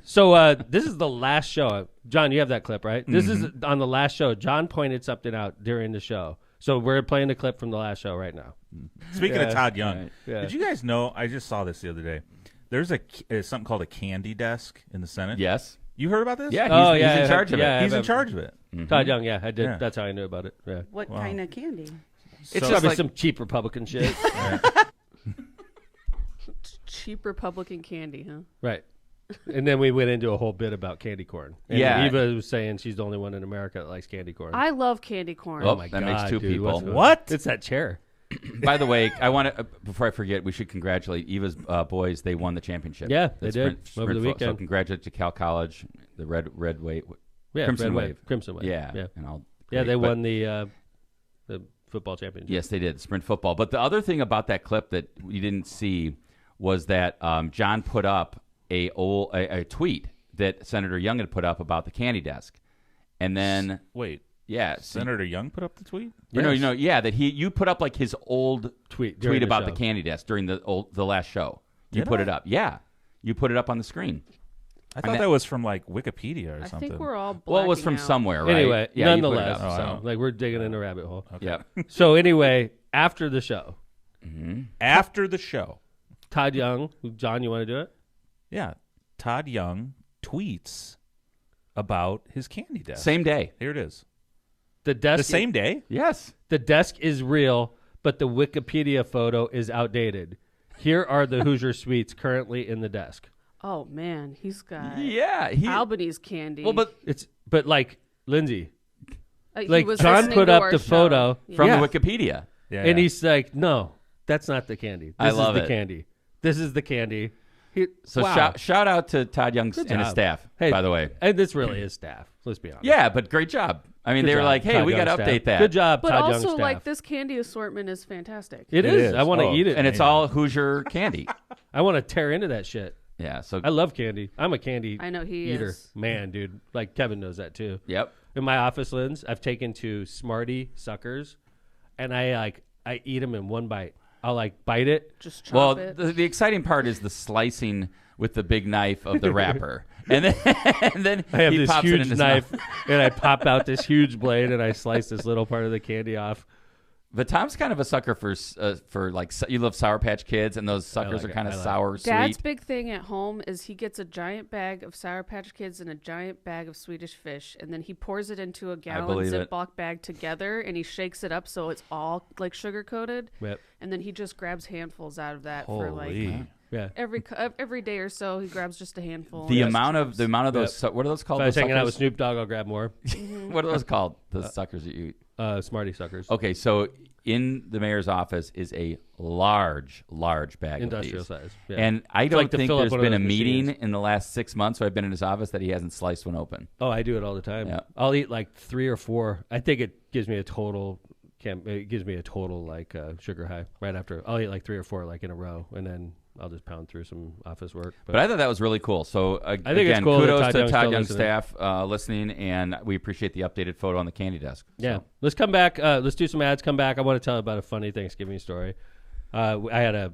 Speaker 1: So this is the last show. John, you have that clip, right? This is on the last show. John pointed something out during the show. So we're playing the clip from the last show right now.
Speaker 4: Speaking
Speaker 1: Yeah.
Speaker 4: of Todd Young,
Speaker 2: Right.
Speaker 1: Yeah.
Speaker 4: did you guys know? I just saw this the other day. There's something called a candy desk in the Senate.
Speaker 2: Yes.
Speaker 4: You heard about this?
Speaker 2: Yeah. He's in charge of
Speaker 1: yeah,
Speaker 2: it.
Speaker 4: He's in
Speaker 1: I've-
Speaker 4: charge of it.
Speaker 1: Todd Young, yeah, I did.
Speaker 4: Yeah.
Speaker 1: That's how I knew about it. Yeah.
Speaker 6: What
Speaker 4: Wow.
Speaker 6: kind of candy?
Speaker 2: It's
Speaker 1: It's
Speaker 2: just
Speaker 1: probably
Speaker 2: like
Speaker 1: some cheap Republican shit.
Speaker 3: Cheap Republican candy, huh?
Speaker 1: Right. And then we went into a whole bit about candy corn. And
Speaker 2: Yeah.
Speaker 1: Eva was saying she's the only one in America that likes candy corn.
Speaker 3: I love candy corn.
Speaker 2: Oh,
Speaker 1: my
Speaker 2: that
Speaker 1: God,
Speaker 2: makes two
Speaker 1: dude,
Speaker 2: people.
Speaker 4: What?
Speaker 1: It's that chair.
Speaker 2: By the way, I want to before I forget, we should congratulate Eva's boys. They won the championship.
Speaker 1: Yeah,
Speaker 2: The
Speaker 1: they did over the
Speaker 2: So
Speaker 1: weekend.
Speaker 2: congratulate to Cal College, the red wave,
Speaker 1: Yeah,
Speaker 2: Crimson
Speaker 1: Red
Speaker 2: Wave.
Speaker 1: Crimson Wave.
Speaker 2: Yeah,
Speaker 1: Yeah.
Speaker 2: and all.
Speaker 1: Yeah, they
Speaker 2: but-
Speaker 1: won the football championship.
Speaker 2: Yes, they did sprint football. But the other thing about that clip that you didn't see was that John put up a tweet that Senator Young had put up about the candy desk, and then
Speaker 4: Wait,
Speaker 2: yeah, so,
Speaker 4: Senator Young put up the tweet?
Speaker 2: or no,
Speaker 1: Yes.
Speaker 2: that you put up like his old
Speaker 1: Tweet during
Speaker 2: tweet about
Speaker 1: show.
Speaker 2: the candy desk during the last show. You
Speaker 4: Did
Speaker 2: put
Speaker 4: I?
Speaker 2: it up, yeah. You put it up on the screen.
Speaker 4: I thought
Speaker 2: that-
Speaker 4: that was from like Wikipedia or
Speaker 3: I
Speaker 4: something.
Speaker 3: think we're all
Speaker 2: Well, it was from
Speaker 3: blacking out.
Speaker 2: somewhere, right?
Speaker 1: Anyway,
Speaker 2: yeah, you put it
Speaker 1: nonetheless,
Speaker 2: up.
Speaker 4: Oh, I
Speaker 1: so,
Speaker 4: don't-
Speaker 1: like we're digging in a rabbit hole.
Speaker 2: Yeah.
Speaker 1: So anyway, after the show,
Speaker 4: After the show.
Speaker 1: Todd Young, John, you want to do it?
Speaker 4: Yeah. Todd Young tweets about his candy desk.
Speaker 2: Same day.
Speaker 4: Here it is.
Speaker 1: The desk,
Speaker 4: The same day?
Speaker 2: Yes.
Speaker 1: the desk is real, but the Wikipedia photo is outdated. Here are the Hoosier Suites currently in the desk.
Speaker 3: Oh man, he's got
Speaker 2: Yeah.
Speaker 3: Albany's candy.
Speaker 2: Well,
Speaker 1: But like Lindsay,
Speaker 3: He
Speaker 1: like
Speaker 3: was
Speaker 1: John
Speaker 3: listening
Speaker 1: put
Speaker 3: to
Speaker 1: up
Speaker 3: our
Speaker 1: the
Speaker 3: show.
Speaker 1: photo
Speaker 3: Yeah.
Speaker 2: from
Speaker 1: Yeah.
Speaker 2: the Wikipedia.
Speaker 4: Yeah.
Speaker 1: and
Speaker 4: yeah.
Speaker 1: he's like, "No, that's not the candy. This
Speaker 2: I love
Speaker 1: is the
Speaker 2: it.
Speaker 1: candy. This is the candy."
Speaker 2: So
Speaker 1: wow.
Speaker 2: shout out to Todd Young
Speaker 1: Good
Speaker 2: and his
Speaker 1: job.
Speaker 2: staff,
Speaker 1: Hey,
Speaker 2: by the way.
Speaker 1: And this really is staff. Let's be honest.
Speaker 2: Yeah, but great job. I mean,
Speaker 1: Good
Speaker 2: they were
Speaker 1: job,
Speaker 2: like, hey,
Speaker 1: Todd
Speaker 2: we got to
Speaker 1: Young
Speaker 2: update
Speaker 1: staff.
Speaker 2: that.
Speaker 1: Good job,
Speaker 3: But
Speaker 1: Todd Young
Speaker 3: also,
Speaker 1: staff.
Speaker 3: like this candy assortment is fantastic.
Speaker 1: It
Speaker 4: It
Speaker 1: is.
Speaker 4: is.
Speaker 1: I want to
Speaker 4: Oh,
Speaker 1: eat it.
Speaker 2: And it's all Hoosier candy.
Speaker 1: I want to tear into that shit.
Speaker 2: Yeah, so
Speaker 1: I love candy. I'm a candy
Speaker 3: I know he
Speaker 1: eater.
Speaker 3: is.
Speaker 1: Man, dude. Like Kevin knows that too.
Speaker 2: yep.
Speaker 1: In my office, Linz, I've taken to Smarty suckers, and I eat them in one bite. I'll like bite it.
Speaker 3: Just chop
Speaker 2: Well,
Speaker 3: it.
Speaker 2: the exciting part is the slicing with the big knife of the wrapper. and then
Speaker 1: I have
Speaker 2: he
Speaker 1: this
Speaker 2: pops it in
Speaker 1: huge
Speaker 2: his
Speaker 1: knife,
Speaker 2: mouth.
Speaker 1: and I pop out this huge blade, and I slice this little part of the candy off.
Speaker 2: But Tom's kind of a sucker for like you love Sour Patch Kids, and those suckers
Speaker 1: like
Speaker 2: are
Speaker 1: it.
Speaker 2: kind of
Speaker 1: I like
Speaker 2: sour,
Speaker 3: Dad's
Speaker 2: sweet.
Speaker 3: big thing at home is he gets a giant bag of Sour Patch Kids and a giant bag of Swedish Fish, and then he pours it into a gallon
Speaker 2: believe it.
Speaker 3: Ziploc bag together, and he shakes it up so it's all like sugar coated,
Speaker 1: Yep.
Speaker 3: and then he just grabs handfuls out of that for like
Speaker 4: Holy.
Speaker 1: Yeah.
Speaker 3: every day or so. He grabs just a handful.
Speaker 2: The
Speaker 3: and
Speaker 2: amount
Speaker 3: just
Speaker 2: of those.
Speaker 1: Yep.
Speaker 2: What are those called?
Speaker 1: If I was
Speaker 2: Those
Speaker 1: hanging out with
Speaker 2: suckers?
Speaker 1: Snoop Dogg, I'll grab more.
Speaker 2: What are those called? Those suckers that you eat.
Speaker 1: Smarty suckers.
Speaker 2: Okay, so in the mayor's office is a large bag
Speaker 1: Industrial
Speaker 2: of these.
Speaker 1: size. Yeah.
Speaker 2: And I
Speaker 1: It's
Speaker 2: don't
Speaker 1: like to
Speaker 2: think
Speaker 1: fill up
Speaker 2: there's
Speaker 1: one of
Speaker 2: been a
Speaker 1: those
Speaker 2: meeting
Speaker 1: machines.
Speaker 2: in the last 6 months where I've been in his office that he hasn't sliced one open.
Speaker 1: Oh, I do it all the time.
Speaker 2: Yeah.
Speaker 1: I'll eat like 3 or 4. I think it gives me a total. It gives me a total like sugar high right after. I'll eat like 3 or 4 like in a row, and then I'll just pound through some office work.
Speaker 2: But I thought that was really cool. So
Speaker 1: think it's
Speaker 2: again,
Speaker 1: cool that
Speaker 2: kudos
Speaker 1: Todd
Speaker 2: to
Speaker 1: Young's
Speaker 2: Todd
Speaker 1: still
Speaker 2: Young's
Speaker 1: listening.
Speaker 2: staff listening, and we appreciate the updated photo on the candy desk.
Speaker 1: Yeah.
Speaker 2: So,
Speaker 1: Let's come back. Let's do some ads. Come back. I want to tell about a funny Thanksgiving story. I had a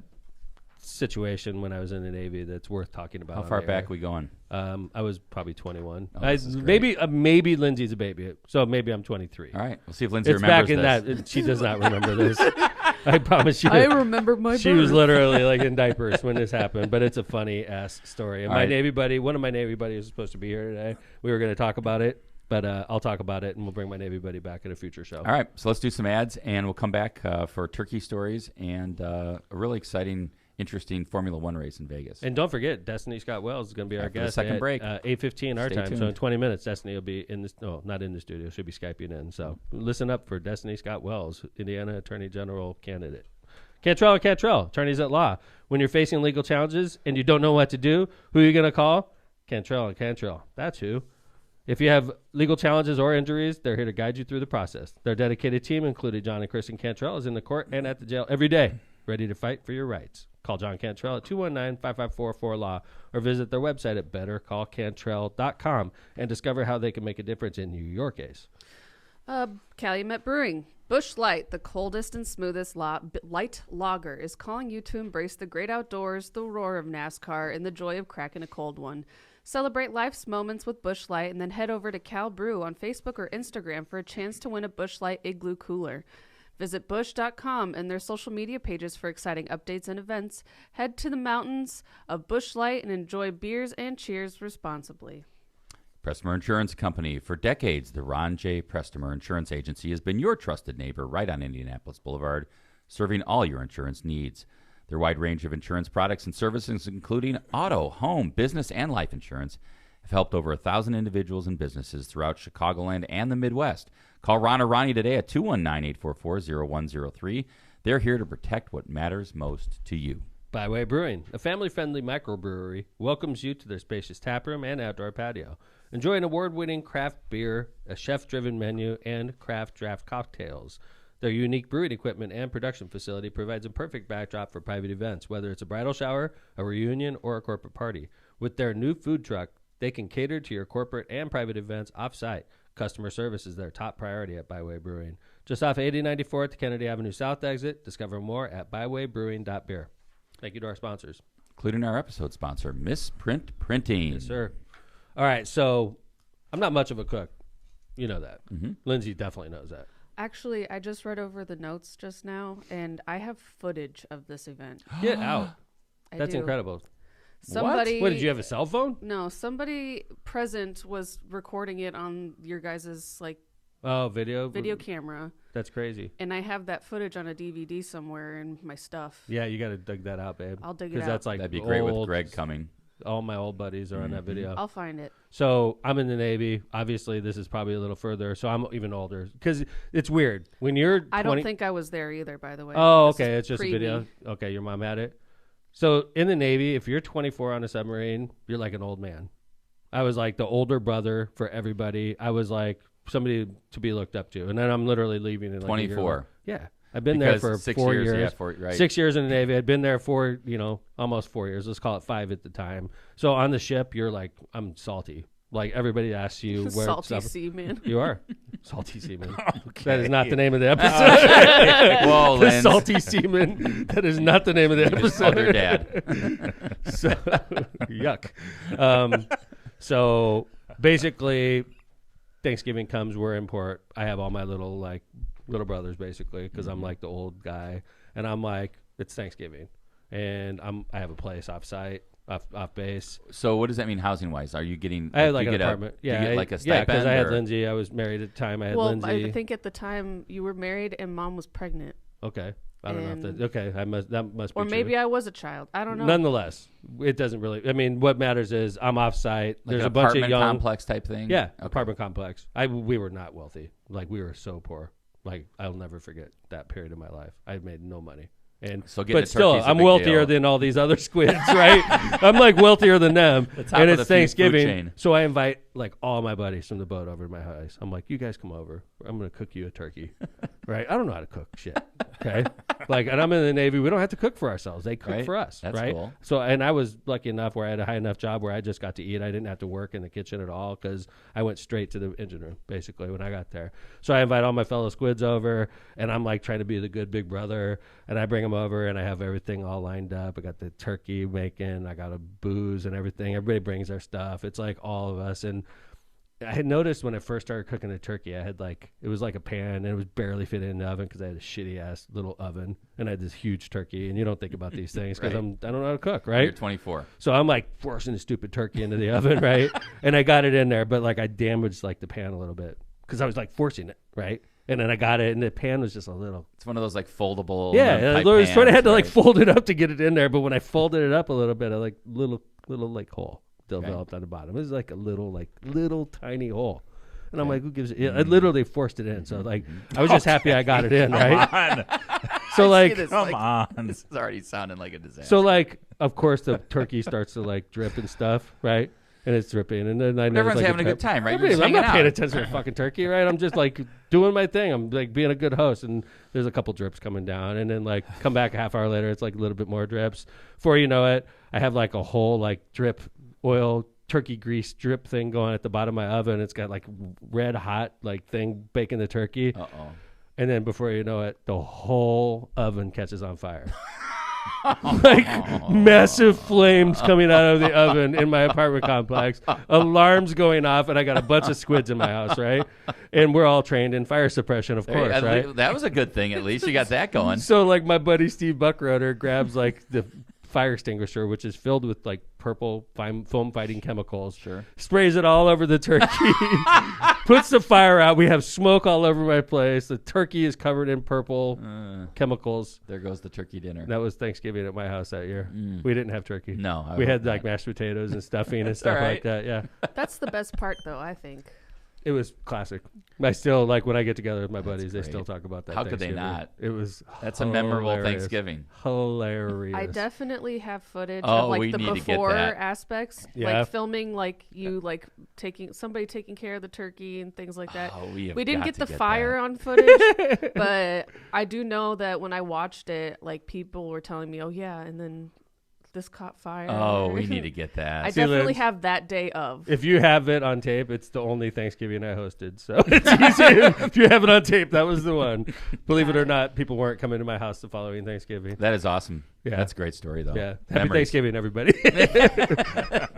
Speaker 1: situation when I was in the Navy that's worth talking about.
Speaker 2: how
Speaker 1: on
Speaker 2: far
Speaker 1: the
Speaker 2: back
Speaker 1: air.
Speaker 2: we going?
Speaker 1: I was probably 21.
Speaker 2: Oh, this is great.
Speaker 1: Maybe Lindsay's a baby, so maybe I'm 23.
Speaker 2: All right, we'll see if Lindsay
Speaker 1: It's
Speaker 2: remembers
Speaker 1: back in
Speaker 2: this.
Speaker 1: that. She does not remember this. I promise you.
Speaker 3: I remember my
Speaker 1: She was
Speaker 3: birth.
Speaker 1: literally like in diapers when this happened, but it's a funny ass story. And
Speaker 2: All
Speaker 1: my
Speaker 2: right.
Speaker 1: Navy buddy, one of my Navy buddies was supposed to be here today. We were going to talk about it, but I'll talk about it and we'll bring my Navy buddy back at a future show.
Speaker 2: All right, so let's do some ads, and we'll come back for turkey stories and a really exciting, interesting Formula One race in Vegas.
Speaker 1: And don't forget, Destiny Scott Wells is going to be our
Speaker 2: After the
Speaker 1: guest.
Speaker 2: second
Speaker 1: at,
Speaker 2: break.
Speaker 1: 8:15 our
Speaker 2: Stay
Speaker 1: time. So in
Speaker 2: tuned.
Speaker 1: 20 minutes, Destiny will be in this. No, not in the studio. She'll be Skyping in. So listen up for Destiny Scott Wells, Indiana Attorney General candidate. Cantrell, attorneys at law. When you're facing legal challenges and you don't know what to do, who are you going to call? Cantrell. That's who. If you have legal challenges or injuries, they're here to guide you through the process. Their dedicated team, including John and Kristen Cantrell, is in the court and at the jail every day, ready to fight for your rights. Call John Cantrell at 219-554-4LAW or visit their website at bettercallcantrell.com and discover how they can make a difference in your case.
Speaker 3: Calumet Brewing. Busch Light, the coldest and smoothest light lager, is calling you to embrace the great outdoors, the roar of NASCAR, and the joy of cracking a cold one. Celebrate life's moments with Busch Light and then head over to Cal Brew on Facebook or Instagram for a chance to win a Busch Light Igloo Cooler. Visit Busch.com and their social media pages for exciting updates and events. Head to the mountains of Busch Light and enjoy beers and cheers responsibly.
Speaker 2: Prestmer Insurance Company. For decades, the Ron J. Prestmer Insurance Agency has been your trusted neighbor right on Indianapolis Boulevard, serving all your insurance needs. Their wide range of insurance products and services, including auto, home, business, and life insurance, have helped over 1,000 individuals and businesses throughout Chicagoland and the Midwest. Call Ron or Ronnie today at 219-844-0103. They're here to protect what matters most to you.
Speaker 1: Byway Brewing, a family-friendly microbrewery, welcomes you to their spacious taproom and outdoor patio. Enjoy an award-winning craft beer, a chef-driven menu, and craft draft cocktails. Their unique brewing equipment and production facility provides a perfect backdrop for private events, whether it's a bridal shower, a reunion, or a corporate party. With their new food truck, they can cater to your corporate and private events off-site. Customer service is their top priority at Byway Brewing. Just off 8094 at the Kennedy Avenue South exit. Discover more at bywaybrewing.beer. Thank you to our sponsors.
Speaker 2: Including our episode sponsor, Misprint Printing.
Speaker 1: Yes, sir. All right, so I'm not much of a cook. You know that.
Speaker 2: Mm-hmm.
Speaker 1: Lindsay definitely knows that.
Speaker 3: Actually, I just read over the notes just now, and I have footage of this event.
Speaker 1: Get out.
Speaker 3: I
Speaker 1: That's
Speaker 3: do.
Speaker 1: incredible.
Speaker 3: Somebody,
Speaker 1: What, did you have a cell phone?
Speaker 3: No, somebody present was recording it on your guys'
Speaker 1: Oh, video?
Speaker 3: video camera,
Speaker 1: That's crazy.
Speaker 3: and I have that footage on a DVD somewhere in my stuff.
Speaker 1: Yeah, you got to dig that out, babe.
Speaker 3: I'll dig it
Speaker 1: Because
Speaker 3: out.
Speaker 1: that's like
Speaker 2: That'd be great with
Speaker 1: old-
Speaker 2: Greg coming.
Speaker 1: All my old buddies are on that video.
Speaker 3: I'll find it.
Speaker 1: So I'm in the Navy. Obviously, this is probably a little further. So I'm even older. Because it's weird. When you're 20,
Speaker 3: I don't think I was there either, by the way.
Speaker 1: Oh,
Speaker 3: This
Speaker 1: okay.
Speaker 3: is
Speaker 1: It's just a
Speaker 3: pre
Speaker 1: video.
Speaker 3: me.
Speaker 1: Okay, your mom had it. So in the Navy, if you're 24 on a submarine, you're like an old man. I was like the older brother for everybody. I was like somebody to be looked up to. And then I'm literally leaving in like a year
Speaker 2: 24.
Speaker 1: Yeah. I've been
Speaker 2: Because
Speaker 1: there for
Speaker 2: 6
Speaker 1: 4
Speaker 2: years.
Speaker 1: years.
Speaker 2: Yeah, right.
Speaker 1: 6 years in the Navy. I'd been there for, almost 4 years. Let's call it 5 at the time. So on the ship, you're like, I'm salty. Like everybody asks you where
Speaker 3: Salty
Speaker 1: stuff.
Speaker 3: seaman.
Speaker 1: You are salty seaman.
Speaker 4: Okay.
Speaker 1: That is not the name of the episode.
Speaker 2: Whoa,
Speaker 1: The
Speaker 2: Lynn.
Speaker 1: salty seaman. That is not the name of the
Speaker 2: You just called
Speaker 1: episode.
Speaker 2: your dad.
Speaker 1: So, yuck. So basically, Thanksgiving comes, we're in port. I have all my little brothers basically because I'm like the old guy, and I'm like, it's Thanksgiving, and I have a place off site, off base.
Speaker 2: So what does that mean housing wise? Are you getting?
Speaker 1: I had like
Speaker 2: you
Speaker 1: an
Speaker 2: get
Speaker 1: apartment.
Speaker 2: Do you get like a
Speaker 1: yeah,
Speaker 2: stipend?
Speaker 1: because I had
Speaker 2: or-
Speaker 1: Lindsay. I was married at the time. I had
Speaker 3: Well,
Speaker 1: Lindsay.
Speaker 3: I think at the time you were married and mom was pregnant.
Speaker 1: Okay, I don't know if
Speaker 3: And-
Speaker 1: that. Okay, that must be
Speaker 3: Or
Speaker 1: true.
Speaker 3: maybe I was a child. I don't know.
Speaker 1: Nonetheless, it doesn't really. I mean, what matters is I'm off site.
Speaker 2: like
Speaker 1: There's
Speaker 2: an
Speaker 1: a bunch of
Speaker 2: apartment
Speaker 1: young
Speaker 2: complex type thing.
Speaker 1: Yeah,
Speaker 2: Okay.
Speaker 1: apartment complex. We were not wealthy. Like we were so poor. Like I'll never forget that period of my life. I made no money. And
Speaker 2: So getting
Speaker 1: but
Speaker 2: a
Speaker 1: still,
Speaker 2: turkey's a
Speaker 1: I'm
Speaker 2: big
Speaker 1: wealthier
Speaker 2: deal.
Speaker 1: than all these other squids, right? I'm like wealthier than them.
Speaker 2: top
Speaker 1: And
Speaker 2: of
Speaker 1: it's
Speaker 2: the food
Speaker 1: Thanksgiving,
Speaker 2: chain.
Speaker 1: so I invite like all my buddies from the boat over to my house. I'm like, you guys come over. I'm gonna cook you a turkey, right? I don't know how to cook shit. Okay, like, and I'm in the Navy. We don't have to cook for ourselves. They cook
Speaker 2: Right.
Speaker 1: for us,
Speaker 2: That's
Speaker 1: right?
Speaker 2: cool.
Speaker 1: So, and I was lucky enough where I had a high enough job where I just got to eat. I didn't have to work in the kitchen at all because I went straight to the engine room basically when I got there. So I invite all my fellow squids over, and I'm like trying to be the good big brother, and I bring them over, and I have everything all lined up. I got the turkey making, I got a booze and everything. Everybody brings their stuff. It's like all of us, and I had noticed when I first started cooking the turkey, I had it was like a pan and it was barely fit in the oven because I had a shitty ass little oven and I had this huge turkey. And you don't think about these things because
Speaker 2: Right.
Speaker 1: I don't know how to cook, right?
Speaker 2: You're 24.
Speaker 1: So I'm forcing the stupid turkey into the oven, right? And I got it in there, but I damaged the pan a little bit because I was forcing it, right? And then I got it, and the pan was just a little.
Speaker 2: It's one of those foldable.
Speaker 1: Yeah, I was trying to had to fold it up to get it in there, but when I folded it up a little bit, a little hole developed on the bottom. It was a little tiny hole. And I'm who gives it? I literally forced it in. So I was just happy I got it in, right? So
Speaker 4: Come on.
Speaker 2: This is already sounding like a disaster.
Speaker 1: so of course the turkey starts to drip and stuff, right? And it's dripping, and then I know
Speaker 2: everyone's having a good time, right? You're just
Speaker 1: I'm not
Speaker 2: hanging
Speaker 1: paying
Speaker 2: out.
Speaker 1: attention to the fucking turkey, right? I'm just doing my thing. I'm being a good host, and there's a couple drips coming down, and then come back a half hour later, it's a little bit more drips. Before you know it, I have a whole drip oil turkey grease drip thing going at the bottom of my oven. It's got red hot thing baking the turkey.
Speaker 2: Uh-oh.
Speaker 1: And then before you know it, the whole oven catches on fire. Massive flames coming out of the oven in my apartment complex. Alarms going off, and I got a bunch of squids in my house, right? And we're all trained in fire suppression, of course, right?
Speaker 2: That was a good thing. At least you got that going.
Speaker 1: So my buddy Steve Buckroder grabs the fire extinguisher, which is filled with purple foam fighting chemicals.
Speaker 2: Sure.
Speaker 1: Sprays it all over the turkey. Puts the fire out. We have smoke all over my place. The turkey is covered in purple chemicals.
Speaker 2: There goes the turkey dinner.
Speaker 1: That was Thanksgiving at my house that year. We didn't have turkey.
Speaker 2: No, I
Speaker 1: we
Speaker 2: hope
Speaker 1: had
Speaker 2: not.
Speaker 1: mashed potatoes and stuffing and stuff
Speaker 2: right.
Speaker 1: like that. Yeah,
Speaker 3: That's the best part, though, I think.
Speaker 1: it was classic. I still when I get together with my buddies, they
Speaker 2: great.
Speaker 1: still talk about that.
Speaker 2: How could they
Speaker 1: Thanksgiving.
Speaker 2: not?
Speaker 1: It was
Speaker 2: That's a memorable
Speaker 1: hilarious.
Speaker 2: Thanksgiving.
Speaker 1: Hilarious.
Speaker 3: I definitely have footage
Speaker 2: Oh,
Speaker 3: of
Speaker 2: we
Speaker 3: the
Speaker 2: need to get
Speaker 3: before
Speaker 2: that.
Speaker 3: aspects,
Speaker 1: Yeah.
Speaker 3: filming you taking care of the turkey and things like that.
Speaker 2: Oh, we
Speaker 3: didn't
Speaker 2: got
Speaker 3: get
Speaker 2: to
Speaker 3: the
Speaker 2: get
Speaker 3: fire
Speaker 2: that.
Speaker 3: on footage, but I do know that when I watched it, people were telling me, "Oh yeah," and then this caught fire.
Speaker 2: Oh, we need to get that.
Speaker 3: I
Speaker 1: See,
Speaker 3: definitely
Speaker 1: Liz,
Speaker 3: have that day of.
Speaker 1: If you have it on tape, it's the only Thanksgiving I hosted. So it's easy. If you have it on tape, that was the one. Believe it or not, people weren't coming to my house the following Thanksgiving.
Speaker 2: That is awesome.
Speaker 1: Yeah.
Speaker 2: That's a great story, though.
Speaker 1: Yeah. Happy
Speaker 2: Memories.
Speaker 1: Thanksgiving, everybody.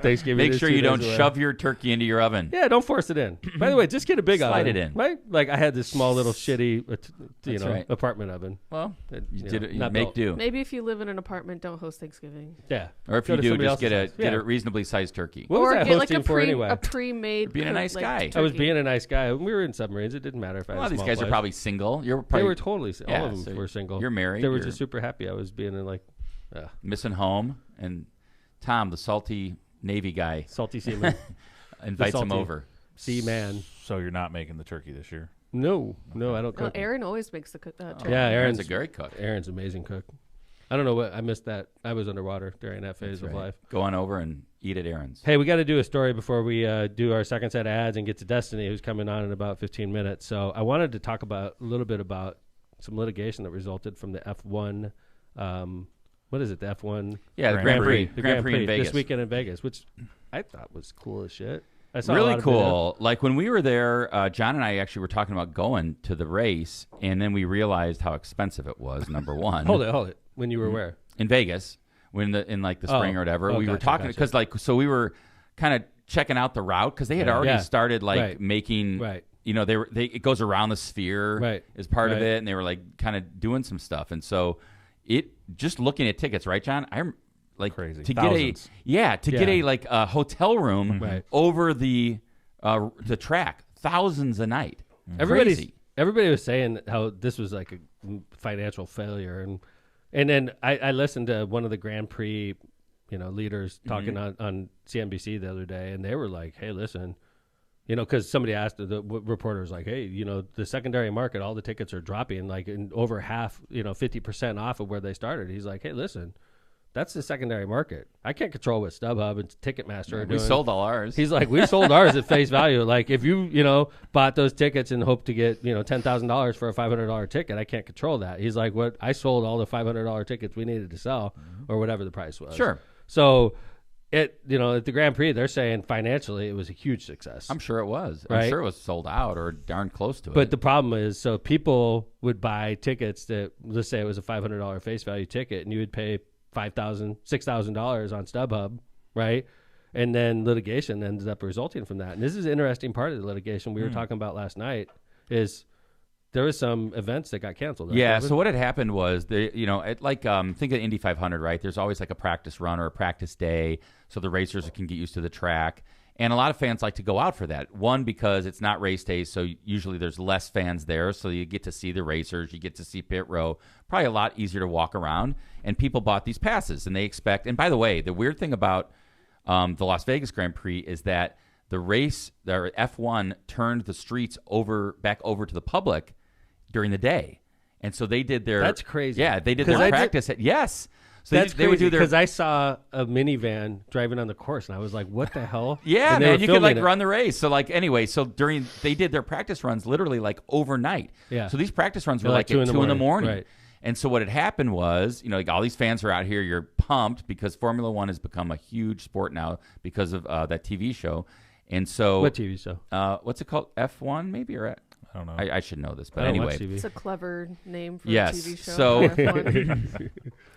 Speaker 1: Thanksgiving.
Speaker 2: Make
Speaker 1: is
Speaker 2: sure
Speaker 1: 2
Speaker 2: you
Speaker 1: days
Speaker 2: don't
Speaker 1: away.
Speaker 2: shove your turkey into your oven.
Speaker 1: Yeah, don't force it in. By the way, just get a big
Speaker 2: Slide
Speaker 1: oven.
Speaker 2: it in.
Speaker 1: Right? I had this small little shitty,
Speaker 2: That's right.
Speaker 1: apartment oven.
Speaker 2: Well, you
Speaker 1: you
Speaker 2: did
Speaker 1: know,
Speaker 2: it. You
Speaker 1: not
Speaker 2: make
Speaker 1: built.
Speaker 2: do.
Speaker 3: Maybe if you live in an apartment, don't host Thanksgiving.
Speaker 1: Yeah.
Speaker 2: Or if
Speaker 1: Go
Speaker 2: you
Speaker 1: to
Speaker 2: do,
Speaker 1: somebody
Speaker 2: just
Speaker 1: else's
Speaker 2: get
Speaker 1: house.
Speaker 2: a reasonably sized turkey.
Speaker 1: What was
Speaker 3: or
Speaker 1: I
Speaker 3: get
Speaker 1: hosting for anyway?
Speaker 3: a pre-made.
Speaker 2: Being a nice guy.
Speaker 1: I was
Speaker 3: turkey.
Speaker 1: being a nice guy. When we were in submarines, it didn't matter if I
Speaker 2: A
Speaker 1: had
Speaker 2: lot of these
Speaker 1: small
Speaker 2: guys are
Speaker 1: place.
Speaker 2: probably single. You're
Speaker 1: They
Speaker 2: probably
Speaker 1: were totally
Speaker 2: Yeah,
Speaker 1: all of them
Speaker 2: so
Speaker 1: were single.
Speaker 2: you're married,
Speaker 1: They were
Speaker 2: you're-
Speaker 1: just super happy I was being in
Speaker 2: missing home, and Tom, the salty Navy guy,
Speaker 1: salty seaman.
Speaker 2: invites him
Speaker 1: salty.
Speaker 2: over.
Speaker 1: Sea man.
Speaker 4: So you're not making the turkey this year?
Speaker 1: No, I don't
Speaker 3: No,
Speaker 1: cook.
Speaker 3: Aaron always makes the turkey.
Speaker 1: Yeah,
Speaker 2: Aaron's
Speaker 1: Aaron's
Speaker 2: a great cook.
Speaker 1: Aaron's an amazing cook. I don't know what I missed that. I was underwater during that phase
Speaker 2: That's
Speaker 1: of
Speaker 2: right.
Speaker 1: life.
Speaker 2: Go on over and eat at Aaron's.
Speaker 1: Hey, we got to do a story before we do our second set of ads and get to Destiny, who's coming on in about 15 minutes. So I wanted to talk a little bit about some litigation that resulted from the F1. What is it? The F1?
Speaker 2: Yeah, the
Speaker 4: Grand
Speaker 2: Grand Prix.
Speaker 4: Prix.
Speaker 1: The
Speaker 2: Grand Prix in Vegas.
Speaker 1: this weekend in Vegas, which I thought was cool as shit. I saw a
Speaker 2: Really
Speaker 1: lot of video.
Speaker 2: cool. Like when we were there, John and I actually were talking about going to the race, and then we realized how expensive it was. Number one,
Speaker 1: Hold it. When you were where?
Speaker 2: in Vegas, in the spring or whatever, we were
Speaker 1: gotcha,
Speaker 2: talking
Speaker 1: gotcha.
Speaker 2: because so we were kind of checking out the route because they had already
Speaker 1: Yeah.
Speaker 2: started
Speaker 1: Right.
Speaker 2: making
Speaker 1: Right.
Speaker 2: You know, it goes around the sphere
Speaker 1: Right.
Speaker 2: as part of
Speaker 1: Right.
Speaker 2: it, and they were kind of doing some stuff, and so just looking at tickets, right, John? I'm like
Speaker 4: Crazy.
Speaker 2: to
Speaker 4: Thousands.
Speaker 2: get a hotel room
Speaker 1: Right.
Speaker 2: over the track, thousands a night. Crazy.
Speaker 1: Everybody was saying how this was like a financial failure, and then I listened to one of the Grand Prix, leaders talking on CNBC the other day, and they were like, "Hey, listen, because somebody asked the reporter was like, hey, the secondary market, all the tickets are dropping like in over half, 50% off of where they started." He's like, "Hey, listen, that's the secondary market. I can't control what StubHub and Ticketmaster are
Speaker 2: We
Speaker 1: doing."
Speaker 2: sold all ours.
Speaker 1: He's like, we sold ours at face value. Like, if you, bought those tickets and hope to get, $10,000 for a $500 ticket, I can't control that. He's like, I sold all the $500 tickets we needed to sell, or whatever the price was.
Speaker 2: Sure.
Speaker 1: So, at the Grand Prix, they're saying financially it was a huge success.
Speaker 2: I'm sure it was.
Speaker 1: Right?
Speaker 2: I'm sure it was sold out or darn close to it.
Speaker 1: But the problem is, so people would buy tickets that, let's say it was a $500 face value ticket, and you would pay $5,000, $6,000 on StubHub, right? And then litigation ended up resulting from that. And this is an interesting part of the litigation we were talking about last night is there was some events that got canceled. Right?
Speaker 2: Yeah. So what had happened was think of Indy 500, right? There's always like a practice run or a practice day so the racers can get used to the track. And a lot of fans like to go out for that. One, because it's not race day, so usually there's less fans there, so you get to see the racers, you get to see pit row. Probably a lot easier to walk around. And people bought these passes, and they expect. And by the way, the weird thing about the Las Vegas Grand Prix is that the F1 turned the streets back over to the public during the day, and so they did their.
Speaker 1: That's crazy.
Speaker 2: Yeah, they did their practice. Yes. So
Speaker 1: that's
Speaker 2: they would do their,
Speaker 1: because I saw a minivan driving on the course, and I was like, "What the hell?"
Speaker 2: Yeah,
Speaker 1: and
Speaker 2: man, you could like run the race. So like anyway, they did their practice runs literally like overnight.
Speaker 1: Yeah.
Speaker 2: So these practice runs were like at 2 in the morning.
Speaker 1: Right.
Speaker 2: And so what had happened was, like all these fans are out here. You're pumped because Formula One has become a huge sport now because of that TV show. And so
Speaker 1: what TV show?
Speaker 2: What's it called? F1 maybe or
Speaker 4: I don't know.
Speaker 2: I should know this, but
Speaker 1: I don't
Speaker 2: anyway,
Speaker 1: watch TV.
Speaker 3: It's a clever name for
Speaker 2: Yes,
Speaker 3: a TV show.
Speaker 2: so-
Speaker 3: F1.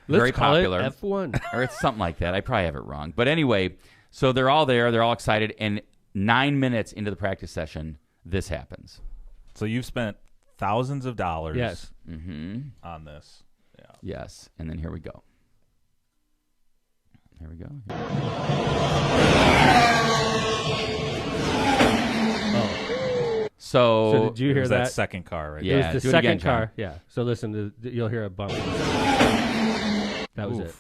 Speaker 1: Let's
Speaker 2: very
Speaker 1: call
Speaker 2: popular.
Speaker 1: it F1.
Speaker 2: or it's something like that. I probably have it wrong. But anyway, so they're all there. They're all excited. And 9 minutes into the practice session, this happens.
Speaker 4: So you've spent thousands of dollars
Speaker 1: Yes.
Speaker 4: on this. Yeah.
Speaker 2: Yes. And then here we go. Here we go.
Speaker 1: So did you
Speaker 4: It
Speaker 1: hear
Speaker 4: was
Speaker 1: that?
Speaker 4: that second car, right?
Speaker 2: Yeah.
Speaker 1: It was the
Speaker 2: do it again,
Speaker 1: second
Speaker 2: John.
Speaker 1: car. Yeah. So listen, you'll hear a bump. That was it.